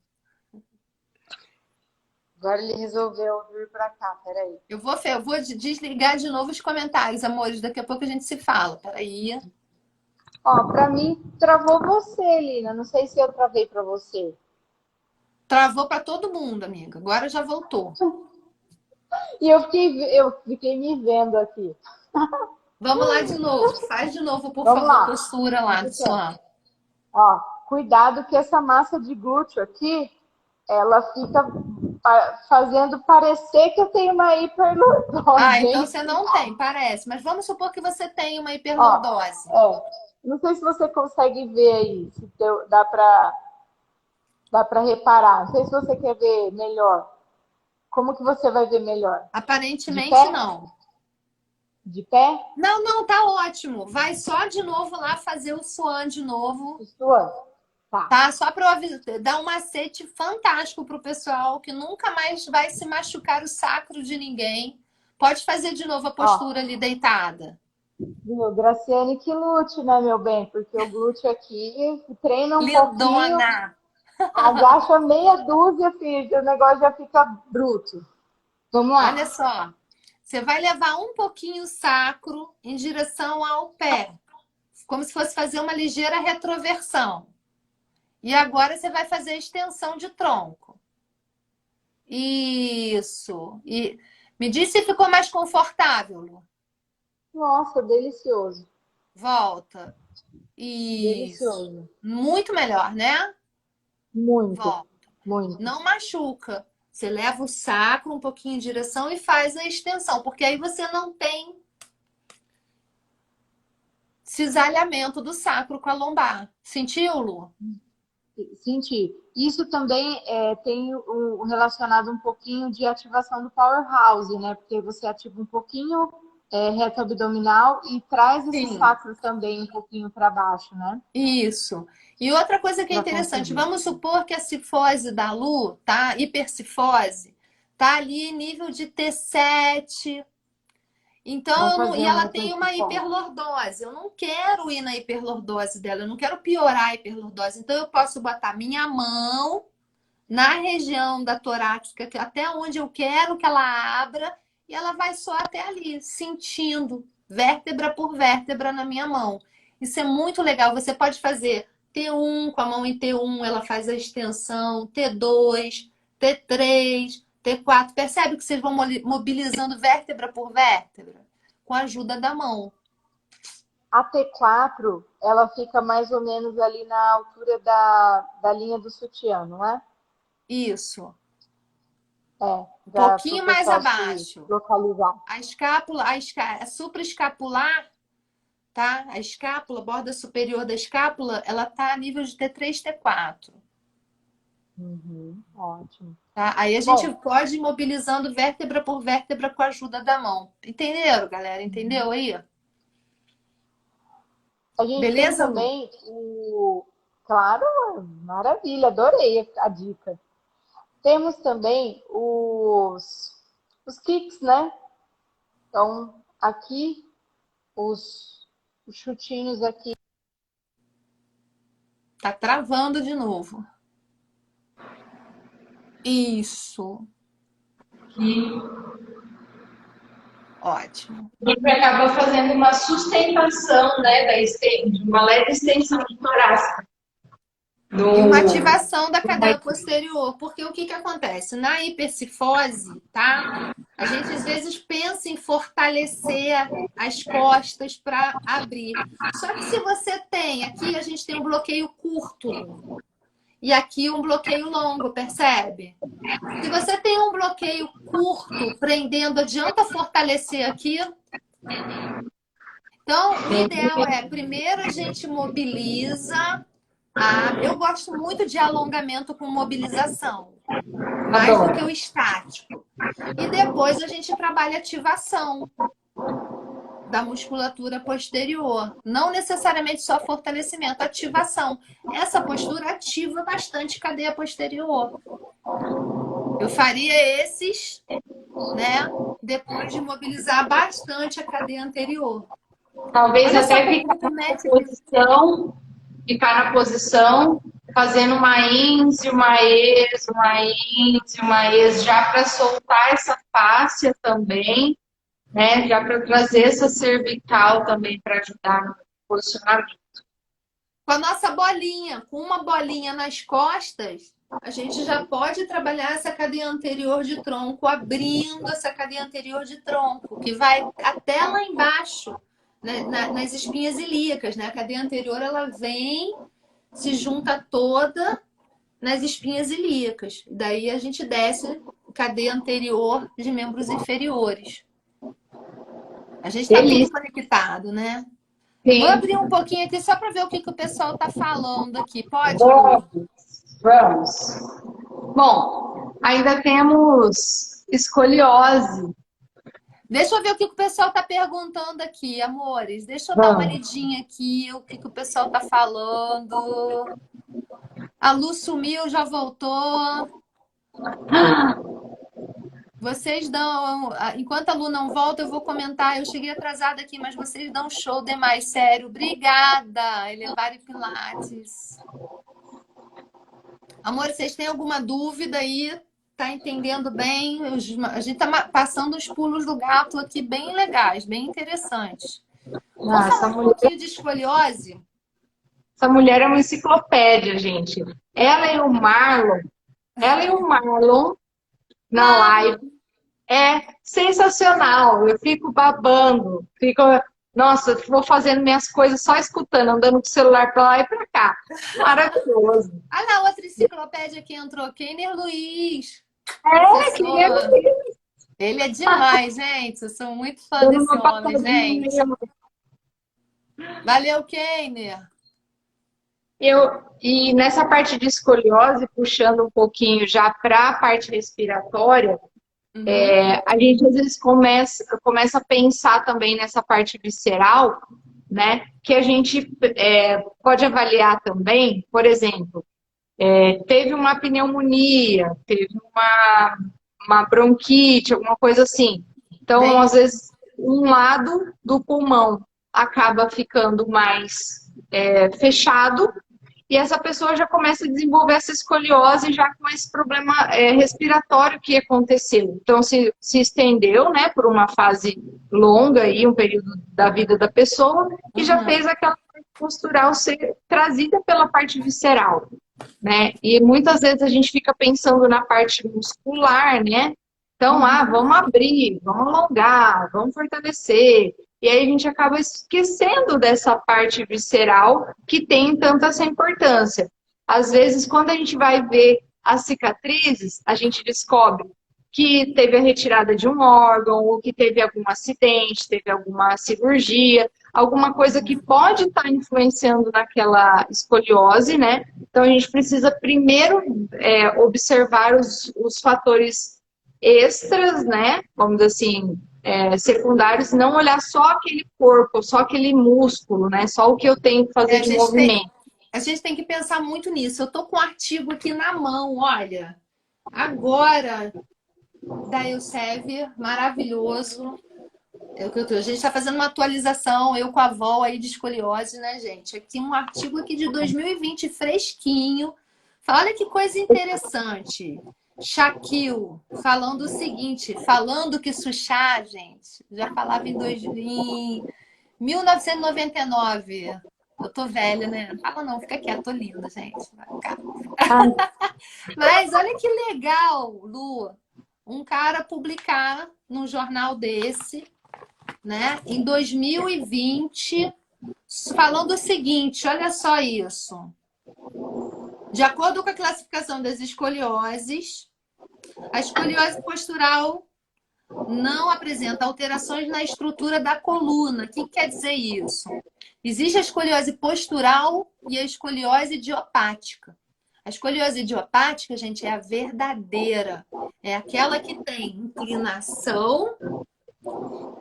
Agora ele resolveu vir para cá, peraí. Eu vou desligar de novo os comentários, amores. Daqui a pouco a gente se fala. Peraí. Ó, para mim travou você, Lina. Não sei se eu travei para você. Travou para todo mundo, amiga. Agora já voltou. E eu fiquei me vendo aqui. Vamos lá de novo. Faz de novo, por Vamos favor, a lá. postura lá do Repetindo. sua. Ó, cuidado que essa massa de glúteo aqui, ela fica fazendo parecer que eu tenho uma Ah, hiperlordose, então hein? você não tem, parece. Mas vamos supor que você tem uma Ó, hiperlordose. não sei se você consegue ver aí, se dá para reparar. Não sei se você quer ver melhor. Como que você vai ver melhor? De Aparentemente pé? não. De pé? Não, não, tá ótimo. Vai só de novo lá fazer o Swan de novo, Suando? Tá. tá? Só para eu dar um macete fantástico pro pessoal que nunca mais vai se machucar o sacro de ninguém. Pode fazer de novo a Ó, postura ali deitada. viu? Graciane que lute, né, meu bem? Porque o glúteo aqui treina um pouquinho, Lindona. agacha meia dúzia, filho, o negócio já fica bruto. Vamos Olha lá. só. Você vai levar um pouquinho o sacro em direção ao pé, como se fosse fazer uma ligeira retroversão. E agora você vai fazer a extensão de tronco. Isso. E me diz se ficou mais confortável, Lu. Nossa, delicioso. Volta. Isso. Delicioso. Muito melhor, né? Muito, Volta. muito. Não machuca. Você leva o sacro um pouquinho em direção e faz a extensão, porque aí você não tem cisalhamento do sacro com a lombar. Sentiu, Lu? Senti. Isso também tem o relacionado um pouquinho de ativação do powerhouse, né? Porque você ativa um pouquinho reto abdominal e traz esse Sim. sacro também um pouquinho para baixo, né? Isso. E outra coisa que é Para interessante, conseguir. vamos supor que a cifose da Lu, tá? Hipercifose, tá ali nível de T7. Então, Vamos e fazer ela uma tem uma hipertrofia. hiperlordose. Eu não quero ir na hiperlordose dela, eu não quero piorar a hiperlordose. Então, eu posso botar minha mão na região da torácica, até onde eu quero que ela abra, e ela vai só até ali, sentindo vértebra por vértebra na minha mão. Isso é muito legal. Você pode fazer T1 com a mão em T1, ela faz a extensão, T2, T3, T4. Percebe que vocês vão mobilizando vértebra por vértebra com a ajuda da mão. A T4, ela fica mais ou menos ali na altura da linha do sutiã, não é? Isso. Um Para o pouquinho mais pessoal se abaixo. localizar. A escápula, a supraescapular, tá? A escápula, a borda superior da escápula, ela tá a nível de T3, T4, Uhum, ótimo. tá? Aí a gente Bom, pode ir mobilizando vértebra por vértebra com a ajuda da mão. Entenderam, galera? Entendeu aí? a gente tem Beleza, Lu? também o. Claro, maravilha, adorei a dica. Temos também os kicks, né? Então, aqui, os chutinhos aqui. Tá travando de novo. Isso. Ótimo. A gente acaba fazendo uma sustentação, né, de uma leve extensão de torácica. E uma Do... ativação da cadeia posterior, porque o que acontece? Na hipercifose, tá? A gente às vezes pensa em fortalecer as costas para abrir. Só que se você tem, aqui a gente tem um bloqueio curto e aqui um bloqueio longo, percebe? Se você tem um bloqueio curto prendendo, adianta fortalecer aqui. Então, o ideal é, primeiro a gente mobiliza. Eu gosto muito de alongamento com mobilização, mais do que o Adoro. estático. E depois a gente trabalha ativação da musculatura posterior. Não necessariamente só fortalecimento, ativação. Essa postura ativa bastante cadeia posterior. Eu faria esses, né? Depois de mobilizar bastante a cadeia anterior. Talvez Olha só até como como é que ficar na posição, fazendo uma índice, uma ex, uma índice, uma ex, já para soltar essa fáscia também, né? Já para trazer essa cervical também para ajudar no posicionamento. com a nossa bolinha, com uma bolinha nas costas, a gente já pode trabalhar essa cadeia anterior de tronco, abrindo essa cadeia anterior de tronco, que vai até lá embaixo, né, nas espinhas ilíacas, né? A cadeia anterior ela vem, se junta toda nas espinhas ilíacas. Daí a gente desce cadeia anterior de membros inferiores. A gente está tudo Delícia, conectado, né? Vou sim. abrir um pouquinho aqui só para ver o que o pessoal está falando aqui. Pode, Lu? Vamos, vamos. Bom, ainda temos escoliose. Deixa eu ver o que o pessoal está perguntando aqui, amores. Deixa eu dar uma Vamos. lidinha aqui, o que o pessoal está falando. A Lu sumiu, já voltou. Vocês dão. Enquanto a Lu não volta, eu vou comentar. Eu cheguei atrasada aqui, mas vocês dão show demais, sério. Obrigada, Elevar e Pilates. Amor, vocês têm alguma dúvida aí? Tá entendendo bem? A gente tá passando os pulos do gato aqui bem legais, bem interessantes. Vamos Ah, falar um pouquinho de escoliose? essa mulher é uma enciclopédia, gente. Ela e o Marlon na live é sensacional. Eu fico babando, nossa, vou fazendo minhas coisas só escutando, andando com o celular para lá e para cá. Maravilhoso. Ah, lá, outra enciclopédia que entrou, Kenner Luiz. Que Professor. Ele é demais, gente. Eu sou muito fã dando desse uma homem, patadinha gente. mesmo. Valeu, Kenner. E nessa parte de escoliose, puxando um pouquinho já para a parte respiratória, a gente às vezes começa a pensar também nessa parte visceral, né? Que a gente pode avaliar também, por exemplo, teve uma pneumonia, teve uma bronquite, alguma coisa assim. Então, Bem, às vezes, um lado do pulmão acaba ficando mais fechado e essa pessoa já começa a desenvolver essa escoliose já com esse problema respiratório que aconteceu. Então, se estendeu, né, por uma fase longa, aí, um período da vida da pessoa, e já fez aquela parte postural ser trazida pela parte visceral, né? E muitas vezes a gente fica pensando na parte muscular, né? Então, vamos abrir, vamos alongar, vamos fortalecer. E aí a gente acaba esquecendo dessa parte visceral que tem tanta essa importância. Às vezes, quando a gente vai ver as cicatrizes, a gente descobre que teve a retirada de um órgão, ou que teve algum acidente, teve alguma cirurgia, alguma coisa que pode estar influenciando naquela escoliose, né? Então a gente precisa primeiro observar os fatores extras, né? Vamos dizer assim, secundários, não olhar só aquele corpo, só aquele músculo, né? Só o que eu tenho que fazer de movimento. A gente tem que pensar muito nisso. Eu tô com um artigo aqui na mão, olha. Agora, da Elsev, maravilhoso. A gente está fazendo uma atualização, eu com a avó aí de escoliose, né, gente? Aqui um artigo aqui de 2020, fresquinho. Olha que coisa interessante. Shaquille falando o seguinte, falando que Xuxa, gente, já falava em 1999. Eu tô velha, né? Fala não, fica quieto, tô linda, gente. Vai ficar. Ah, Mas olha que legal, Lu, um cara publicar num jornal desse, né, em 2020, falando o seguinte, olha só isso. De acordo com a classificação das escolioses, a escoliose postural não apresenta alterações na estrutura da coluna. O que quer dizer isso? Existe a escoliose postural e a escoliose idiopática. A escoliose idiopática, gente, é a verdadeira. É aquela que tem inclinação,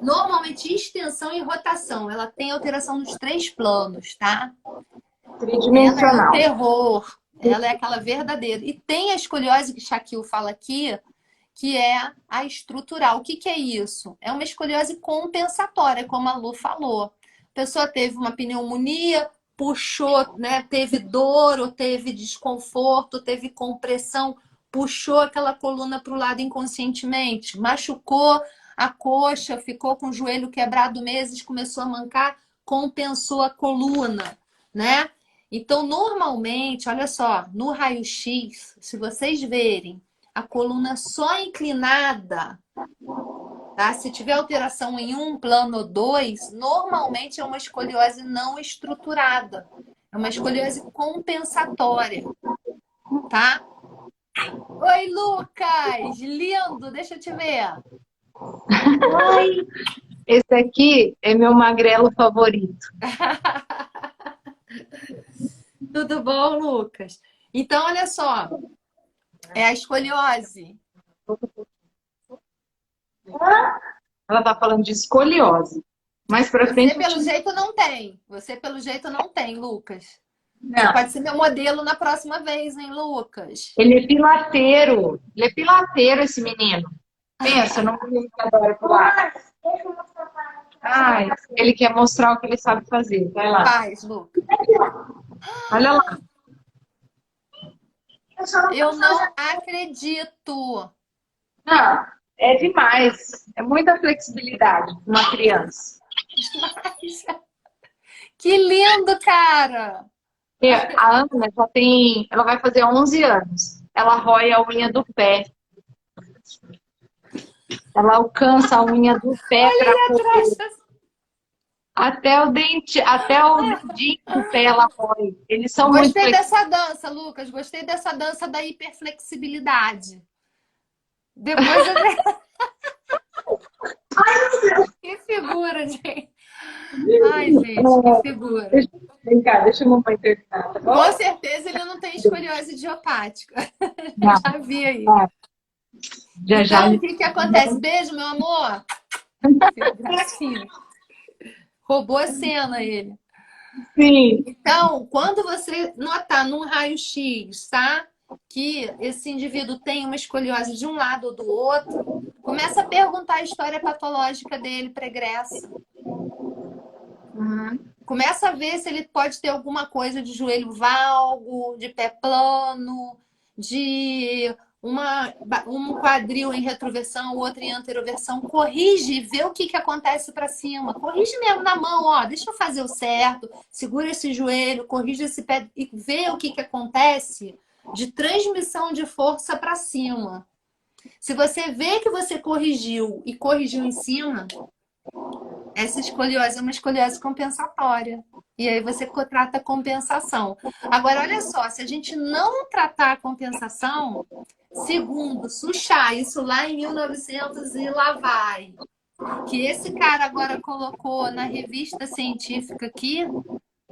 normalmente extensão e rotação. Ela tem alteração nos 3 planos, tá? Ela é o tridimensional. terror. Ela é aquela verdadeira. E tem a escoliose que Shaquille fala aqui, que é a estrutural. O que que é isso? É uma escoliose compensatória, como a Lu falou. A pessoa teve uma pneumonia, puxou, né? Teve dor, ou teve desconforto, teve compressão, puxou aquela coluna para o lado inconscientemente, machucou a coxa, ficou com o joelho quebrado meses, começou a mancar, compensou a coluna, né? Então, normalmente, olha só, no raio-x, se vocês verem a coluna só inclinada, tá? Se tiver alteração em um plano ou dois, normalmente é uma escoliose não estruturada. É uma escoliose compensatória, tá? Oi, Lucas! Lindo! Deixa eu te ver. Ai, esse aqui é meu magrelo favorito. Tudo bom, Lucas? Então, olha só. É a escoliose. Ela tá falando de escoliose. Mais pra Você, frente eu pelo te... jeito, não tem. Você, pelo jeito, não tem, Lucas. Você Não, pode ser meu modelo na próxima vez, hein, Lucas? ele é pilateiro. Ele é pilateiro, esse menino. Pensa, não menino que adora pular. Ai, ele quer mostrar o que ele sabe fazer. Vai lá. Faz, Lucas. Olha lá. Eu não acredito. Não, é demais. É muita flexibilidade para uma criança. Que lindo, cara! E a Ana já tem, ela vai fazer 11 anos. Ela rói a unha do pé. Ela alcança a unha do pé Olha para ali poder. atrás. Até o dente, até o dedinho do pé ela rói. Eles são muito Gostei flexíveis. dessa dança, Lucas. Gostei dessa dança da hiperflexibilidade. Depois eu... Que figura, gente. Ai, gente, que figura. Vem cá, deixa a mamãe terminar, tá Com bom? certeza ele não tem escoliose idiopática. Não, Já vi aí. não. Já já. Então, o que que acontece? Beijo, meu amor. Gracinha. Roubou a cena ele. Sim. Então, quando você notar num raio-x, tá? Que esse indivíduo tem uma escoliose de um lado ou do outro, começa a perguntar a história patológica dele pregressa. Começa a ver se ele pode ter alguma coisa de joelho valgo, de pé plano, de um quadril em retroversão, outro em anteroversão. Corrige e vê o que acontece para cima. Corrige mesmo na mão, ó. Deixa eu fazer o certo. Segura esse joelho, corrige esse pé e vê o que acontece de transmissão de força para cima. Se você vê que você corrigiu e corrigiu em cima, essa escoliose é uma escoliose compensatória. E aí você trata a compensação. Agora, olha só, se a gente não tratar a compensação, segundo Suchá, isso lá em 1900 e lá vai, que esse cara agora colocou na revista científica aqui,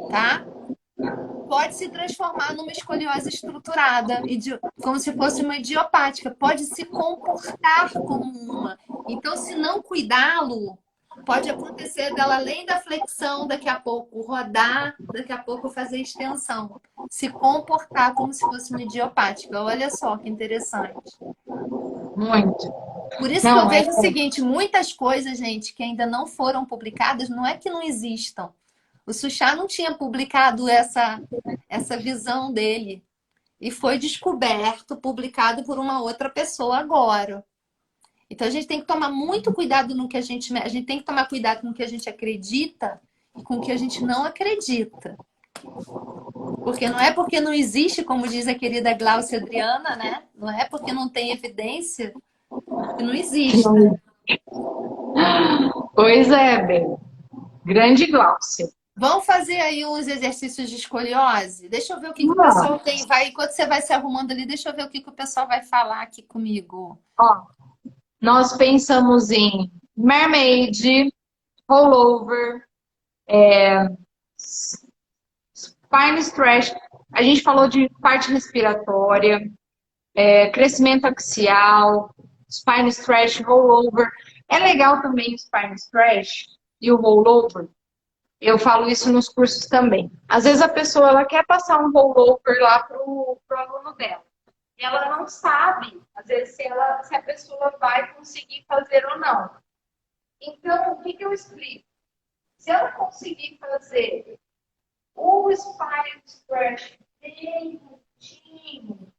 tá? Pode se transformar numa escoliose estruturada, como se fosse uma idiopática. Pode se comportar como uma. Então, se não cuidá-lo, pode acontecer dela, além da flexão, daqui a pouco rodar, daqui a pouco fazer extensão. Se comportar como se fosse uma idiopática. Olha só que interessante. Muito. Por isso que eu Não, é. vejo o seguinte, muitas coisas, gente, que ainda não foram publicadas, não é que não existam. O Suchá não tinha publicado essa visão dele. e foi descoberto, publicado por uma outra pessoa agora. Então a gente tem que tomar muito cuidado no que a gente tem que tomar cuidado com o que a gente acredita e com o que a gente não acredita. Porque não é porque não existe, como diz a querida Glaucia Adriana, né? Não é porque não tem evidência que não exista. Pois é, bem. Grande Glaucia. Vamos fazer aí uns exercícios de escoliose? Deixa eu ver o que o pessoal Vamos. tem. Enquanto você vai se arrumando ali, deixa eu ver o que o pessoal vai falar aqui comigo. Ó, nós pensamos em mermaid, rollover, spine stretch. A gente falou de parte respiratória, crescimento axial, spine stretch, rollover. É legal também o spine stretch e o rollover. Eu falo isso nos cursos também. Às vezes a pessoa ela quer passar um rollover lá pro aluno dela. E ela não sabe, às vezes, se a pessoa vai conseguir fazer ou não. Então, o que eu explico? Se ela conseguir fazer o spine stretch bem curtinho,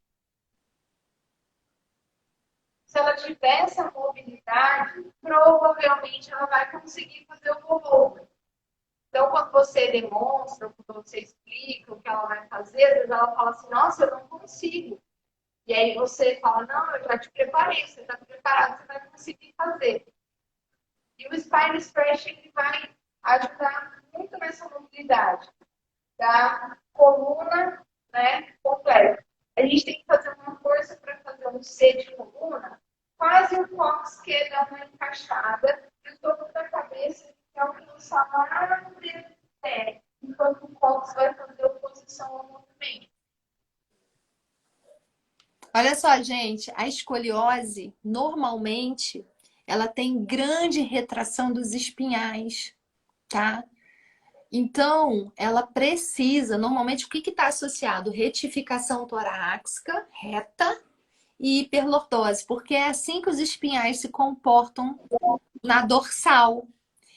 se ela tiver essa mobilidade, provavelmente ela vai conseguir fazer o rollover. Então, quando você demonstra, quando você explica o que ela vai fazer, às vezes ela fala assim, nossa, eu não consigo. E aí você fala, não, eu já te preparei, você está preparado, você vai conseguir fazer. E o Spine Stretch ele vai ajudar muito nessa mobilidade da coluna, né, completa. A gente tem que fazer uma força para fazer um C de coluna, quase o cóccix que dá uma encaixada, e o topo da cabeça que alcançar lá no dedo do pé, enquanto o cóccix vai fazer oposição ao movimento. Olha só, gente, a escoliose, normalmente, ela tem grande retração dos espinhais, tá? Então, ela precisa, normalmente, o que está associado? Retificação torácica, reta, e hiperlordose, porque é assim que os espinhais se comportam na dorsal.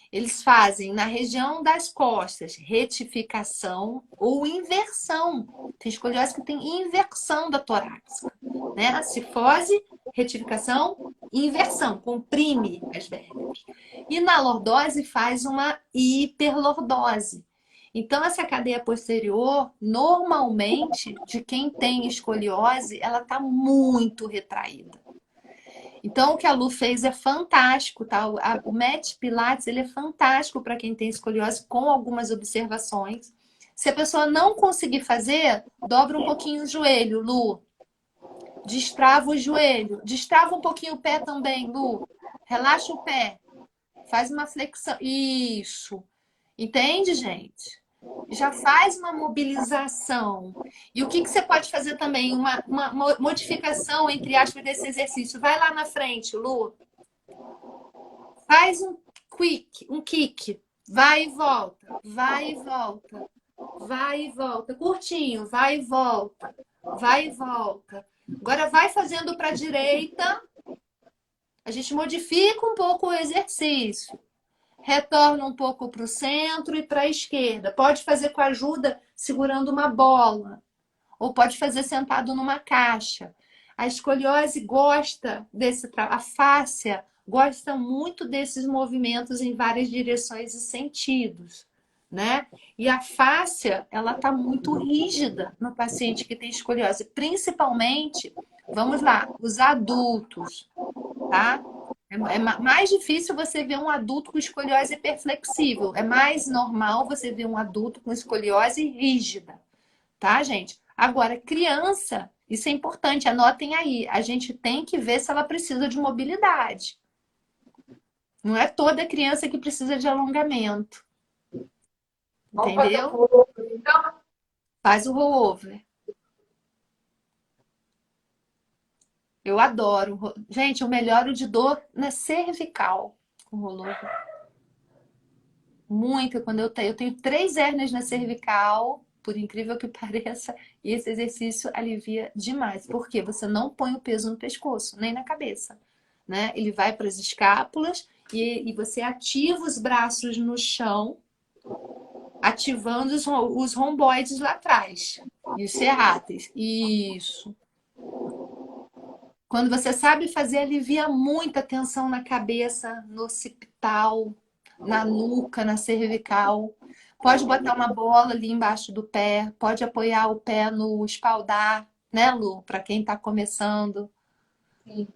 Eles fazem na região das costas retificação ou inversão. Tem escoliose que tem inversão da torácica, né? A cifose, retificação, inversão, comprime as vértebras. E na lordose faz uma hiperlordose. Então, essa cadeia posterior, normalmente, de quem tem escoliose, ela está muito retraída. Então, o que a Lu fez é fantástico, tá? O Match Pilates, ele é fantástico para quem tem escoliose, com algumas observações. Se a pessoa não conseguir fazer, dobra um pouquinho o joelho, Lu. Destrava o joelho. Destrava um pouquinho o pé também, Lu. Relaxa o pé. Faz uma flexão. Isso. Entende, gente? Já faz uma mobilização. E o que você pode fazer também? Uma modificação, entre aspas, desse exercício. Vai lá na frente, Lu. Faz um kick. Vai e volta. Vai e volta. Vai e volta. Curtinho. Vai e volta. Vai e volta. Agora vai fazendo para a direita. A gente modifica um pouco o exercício. Retorna um pouco para o centro e para a esquerda. Pode fazer com a ajuda segurando uma bola. Ou pode fazer sentado numa caixa. A escoliose gosta desse trabalho. A fáscia gosta muito desses movimentos em várias direções e sentidos, né? E a fáscia, ela tá muito rígida no paciente que tem escoliose. Principalmente, vamos lá, os adultos, tá? É mais difícil você ver um adulto com escoliose hiperflexível. É mais normal você ver um adulto com escoliose rígida, tá, gente? Agora, criança, isso é importante, anotem aí. A gente tem que ver se ela precisa de mobilidade. Não é toda criança que precisa de alongamento. Entendeu? Então, Faz o rollover. Eu adoro. Gente, eu melhoro de dor na cervical com rollover. Muito. Quando eu tenho 3 hérnias na cervical, por incrível que pareça, e esse exercício alivia demais. Porque você não põe o peso no pescoço, nem na cabeça, né? Ele vai para as escápulas e você ativa os braços no chão, ativando os romboides lá atrás. E os serráteis. Isso. Quando você sabe fazer, alivia muita tensão na cabeça, no occipital, na nuca, na cervical. Pode botar uma bola ali embaixo do pé, pode apoiar o pé no espaldar, né, Lu? Para quem está começando. Sim.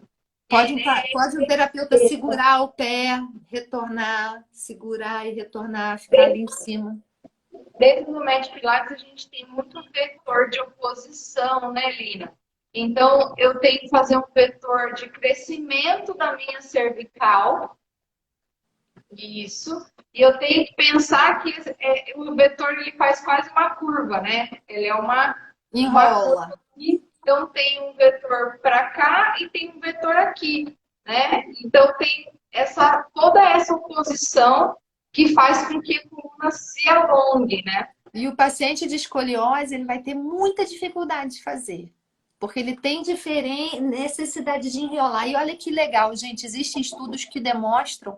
Pode um terapeuta segurar o pé, retornar, segurar e retornar, ficar ali em cima. Dentro do Med Pilates, a gente tem muito vetor de oposição, né, Lina? Então, eu tenho que fazer um vetor de crescimento da minha cervical, isso, e eu tenho que pensar que o vetor ele faz quase uma curva, né? Ele é uma curva Enrola. aqui, então tem um vetor para cá e tem um vetor aqui, né? Então, tem toda essa oposição que faz com que a coluna se alongue, né? E o paciente de escoliose, ele vai ter muita dificuldade de fazer. Porque ele tem diferente necessidade de enrolar. E olha que legal, gente. Existem estudos que demonstram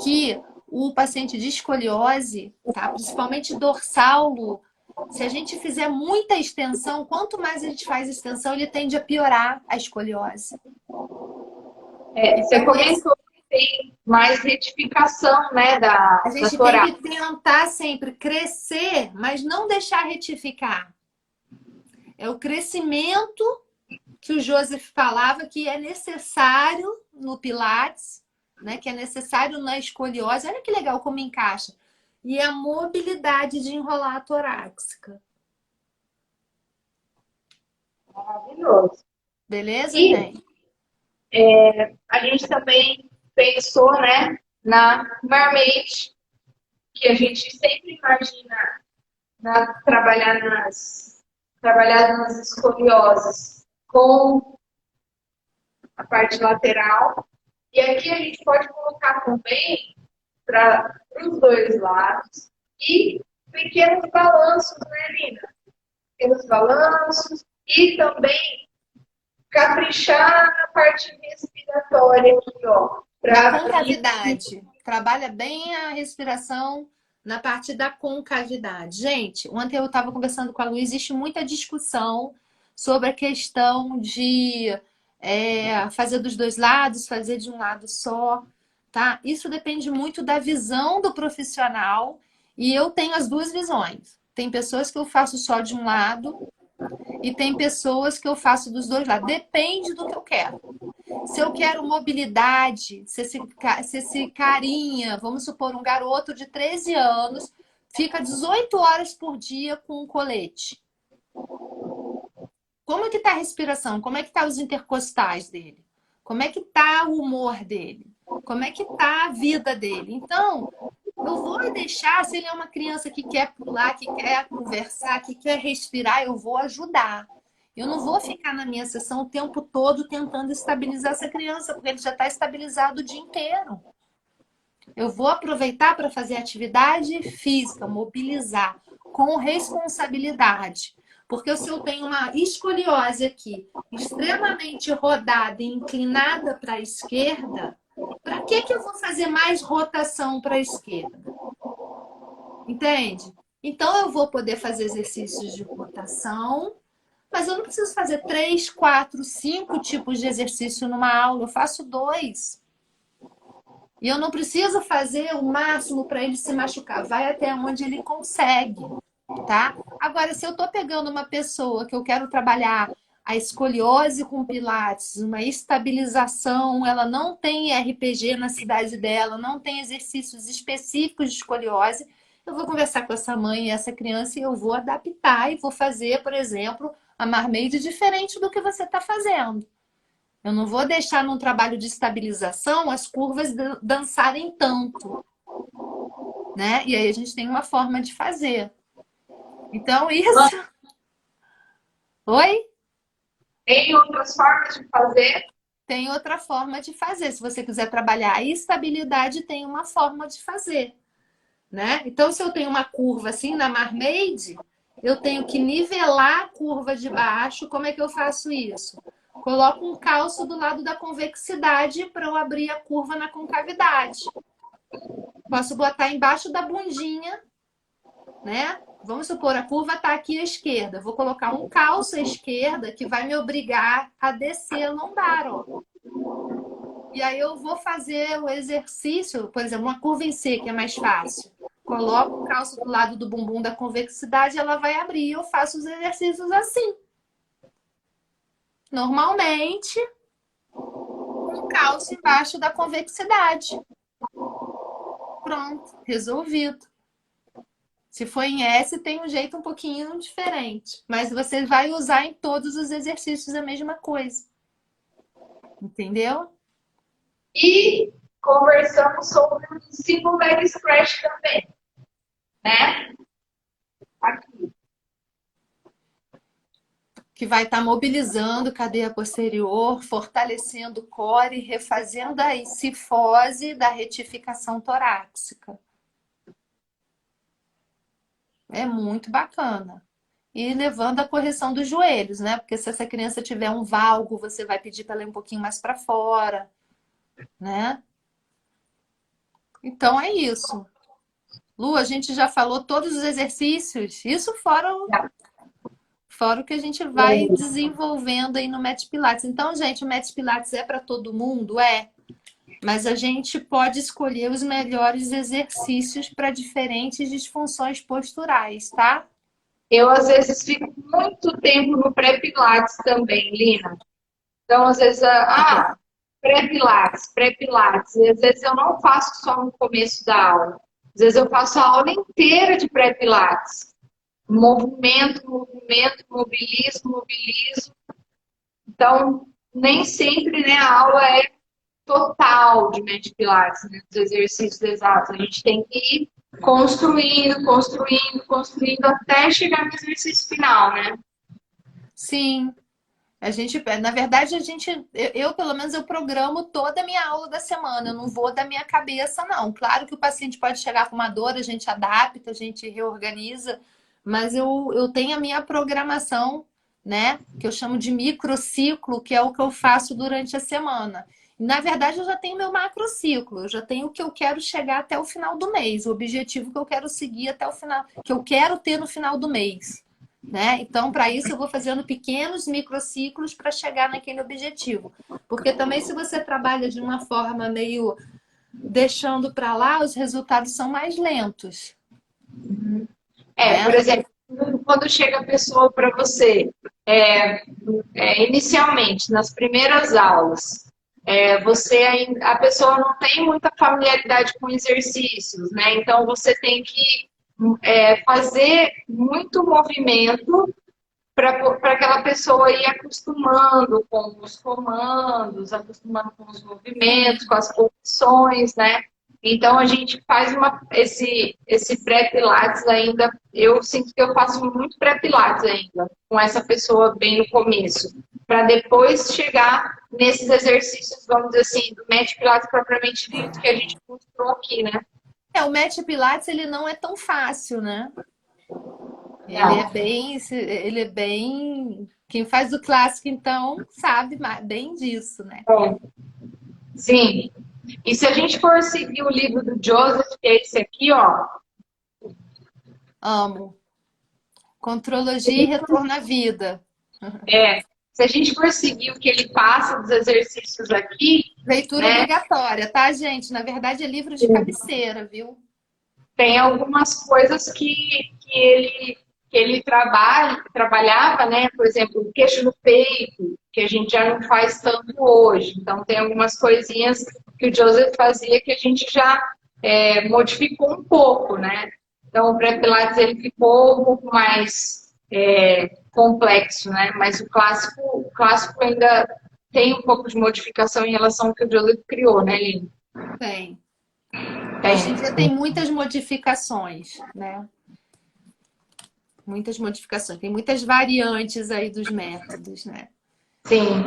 que o paciente de escoliose, tá? Principalmente dorsal, Lu, se a gente fizer muita extensão, quanto mais a gente faz extensão, ele tende a piorar a escoliose. Você Então, comentou que tem mais retificação, né, da a gente tem torácica. que tentar sempre crescer, mas não deixar retificar. É o crescimento que o Joseph falava que é necessário no Pilates, né? Que é necessário na escoliose. Olha que legal como encaixa. E a mobilidade de enrolar a torácica. Maravilhoso. Beleza, E gente? a gente também pensou, né, na marmite, que a gente sempre imagina trabalhar nas escolioses com a parte lateral. E aqui a gente pode colocar também para os dois lados e pequenos balanços, né, Lina? Pequenos balanços e também caprichar na parte respiratória aqui, ó. Na Para concavidade. Trabalha bem a respiração na parte da concavidade. Gente, ontem eu estava conversando com a Lu, existe muita discussão sobre a questão de fazer dos dois lados, fazer de um lado só, tá? Isso depende muito da visão do profissional e eu tenho as duas visões. Tem pessoas que eu faço só de um lado e tem pessoas que eu faço dos dois lados. Depende do que eu quero. Se eu quero mobilidade, se esse carinha, vamos supor, um garoto de 13 anos, fica 18 horas por dia com um colete. Como é que tá a respiração? Como é que tá os intercostais dele? Como é que tá o humor dele? Como é que tá a vida dele? Então, eu vou deixar, se ele é uma criança que quer pular, que quer conversar, que quer respirar, eu vou ajudar. Eu não vou ficar na minha sessão o tempo todo tentando estabilizar essa criança, porque ele já está estabilizado o dia inteiro. Eu vou aproveitar para fazer atividade física, mobilizar, com responsabilidade. Porque se eu tenho uma escoliose aqui, extremamente rodada e inclinada para a esquerda, para que eu vou fazer mais rotação para a esquerda? Entende? Então eu vou poder fazer exercícios de rotação, mas eu não preciso fazer 3, 4, 5 tipos de exercício numa aula. Eu faço 2. E eu não preciso fazer o máximo para ele se machucar. Vai até onde ele consegue, tá? Agora, se eu estou pegando uma pessoa que eu quero trabalhar a escoliose com pilates, uma estabilização, ela não tem RPG na cidade dela, não tem exercícios específicos de escoliose, eu vou conversar com essa mãe e essa criança e eu vou adaptar e vou fazer, por exemplo, a marmite diferente do que você está fazendo. Eu não vou deixar num trabalho de estabilização as curvas dançarem tanto, né? E aí a gente tem uma forma de fazer. Então, isso... Oi? tem outras formas de fazer. Tem outra forma de fazer. Se você quiser trabalhar a estabilidade, tem uma forma de fazer, né? Então, se eu tenho uma curva assim na Marmaid, eu tenho que nivelar a curva de baixo. Como é que eu faço isso? Coloco um calço do lado da convexidade para eu abrir a curva na concavidade. Posso botar embaixo da bundinha, né? Vamos supor, a curva está aqui à esquerda. Vou colocar um calço à esquerda que vai me obrigar a descer a lombar, ó. E aí eu vou fazer o exercício, por exemplo, uma curva em C, que é mais fácil. Coloco o calço do lado do bumbum da convexidade, ela vai abrir. Eu faço os exercícios assim. Normalmente, com o calço embaixo da convexidade. Pronto, resolvido. Se for em S, tem um jeito um pouquinho diferente. Mas você vai usar em todos os exercícios a mesma coisa. Entendeu? E conversamos sobre o single leg stretch também, né? Aqui. Que vai estar mobilizando cadeia posterior, fortalecendo o core, refazendo a cifose da retificação torácica. É muito bacana. E levando a correção dos joelhos, né? Porque se essa criança tiver um valgo, você vai pedir para ela ir um pouquinho mais para fora, né? Então é isso. Lu, a gente já falou todos os exercícios, isso fora o que a gente vai desenvolvendo aí no Met Pilates. Então, gente, o Met Pilates é para todo mundo? É. Mas a gente pode escolher os melhores exercícios para diferentes disfunções posturais, tá? Eu, às vezes, fico muito tempo no pré-pilates também, Lina. Então, às vezes, pré-pilates, pré-pilates. E, às vezes, eu não faço só no começo da aula. Às vezes, eu faço a aula inteira de pré-pilates. Movimento, movimento, mobilizo, mobilizo. Então, nem sempre, né, a aula é total de mente pilates, né, dos exercícios exatos. A gente tem que ir construindo, construindo, construindo até chegar no exercício final, né? Sim. A gente, na verdade, eu pelo menos eu programo toda a minha aula da semana, eu não vou da minha cabeça, não. Claro que o paciente pode chegar com uma dor, a gente adapta, a gente reorganiza, mas eu tenho a minha programação, né? Que eu chamo de microciclo, que é o que eu faço durante a semana. Na verdade, eu já tenho meu macrociclo, eu já tenho o que eu quero chegar até o final do mês, o objetivo que eu quero seguir até o final, que eu quero ter no final do mês. Né? Então, para isso, eu vou fazendo pequenos microciclos para chegar naquele objetivo. Porque também, se você trabalha de uma forma meio deixando para lá, os resultados são mais lentos. Por Né? exemplo, quando chega a pessoa para você, inicialmente, nas primeiras aulas, a pessoa não tem muita familiaridade com exercícios, né? Então, você tem que fazer muito movimento para aquela pessoa ir acostumando com os comandos, acostumando com os movimentos, com as posições, né? Então a gente faz esse pré-pilates ainda. Eu sinto que eu faço muito pré-pilates ainda, com essa pessoa bem no começo, para depois chegar nesses exercícios, vamos dizer assim, do Met Pilates propriamente dito, que a gente mostrou aqui, né? O Met Pilates ele não é tão fácil, né? Não. Ele é bem. Quem faz o clássico, então, sabe bem disso, né? Sim. E se a gente for seguir o livro do Joseph, que é esse aqui, ó. Amo. Contrologia e retorno à vida. Se a gente for seguir o que ele passa dos exercícios aqui, Leitura né? obrigatória, tá, gente? Na verdade, é livro de cabeceira, viu? Tem algumas coisas que ele trabalhava, né? Por exemplo, o queixo no peito, que a gente já não faz tanto hoje. Então, tem algumas coisinhas que o Joseph fazia que a gente já modificou um pouco, né? Então, o pré-pilates ele ficou um pouco mais complexo, né? Mas o clássico ainda tem um pouco de modificação em relação ao que o Joseph criou, né, Lino? Tem. Hoje em dia Tem. tem muitas modificações, né? Muitas modificações. Tem muitas variantes aí dos métodos, né? Sim.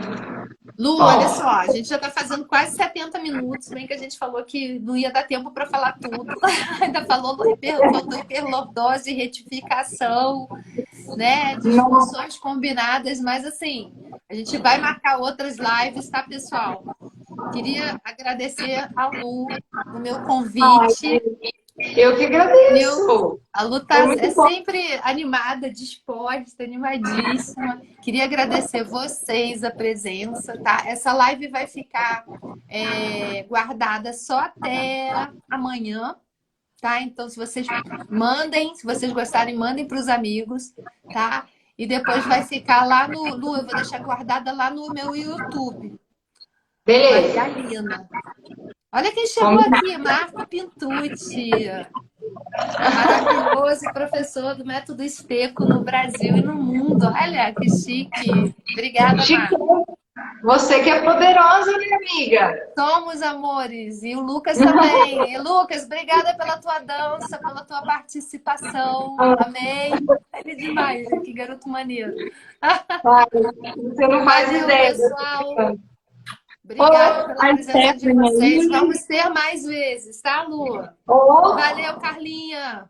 Lu, olha Ó, só, a gente já está fazendo quase 70 minutos, bem que a gente falou que não ia dar tempo para falar tudo. Ainda faltou hiperlordose, retificação, né? não, Disfunções combinadas, mas assim, a gente vai marcar outras lives, tá, pessoal? Queria agradecer a Lu no meu convite. Eu que Viu? agradeço. A Lu Foi é muito bom. sempre animada, disposta, animadíssima. Queria agradecer vocês a presença, tá? Essa live vai ficar guardada só até amanhã, tá? Então, se vocês mandem, se vocês gostarem, mandem para os amigos, tá? E depois vai ficar lá no, Lu, eu vou deixar guardada lá no meu YouTube, Maria Beleza. Lina. Olha quem chegou Combinado. aqui, Marco Pintucci. Maravilhoso professor do método Esteco no Brasil e no mundo. Olha, que chique. Obrigada, Chique. Marco. Você que é poderosa, minha amiga. Somos amores. E o Lucas também. E, Lucas, obrigada pela tua dança, pela tua participação. Amei. Ele é demais, que garoto maneiro. Ai, você não faz Valeu, ideia. pessoal. Ô, Obrigada pela a presença de Stephanie vocês. aí. Vamos ter mais vezes, tá, Lu? Ô, Valeu, Carlinha.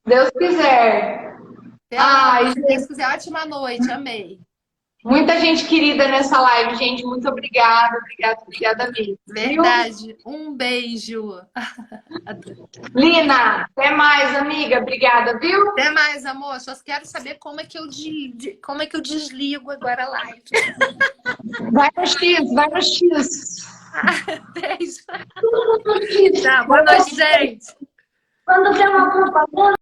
Deus quiser. Até logo, Ai, se Deus quiser. Ótima noite. Amei. muita gente querida nessa live, gente. Muito obrigada, obrigada mesmo. Viu? Verdade. Um beijo. Lina, até mais, amiga. Obrigada, viu? Até mais, amor. Só quero saber como é que como é que eu desligo agora a live. Vai no X, vai no X. Beijo. Tá, boa noite, gente. Quando tem uma propaganda.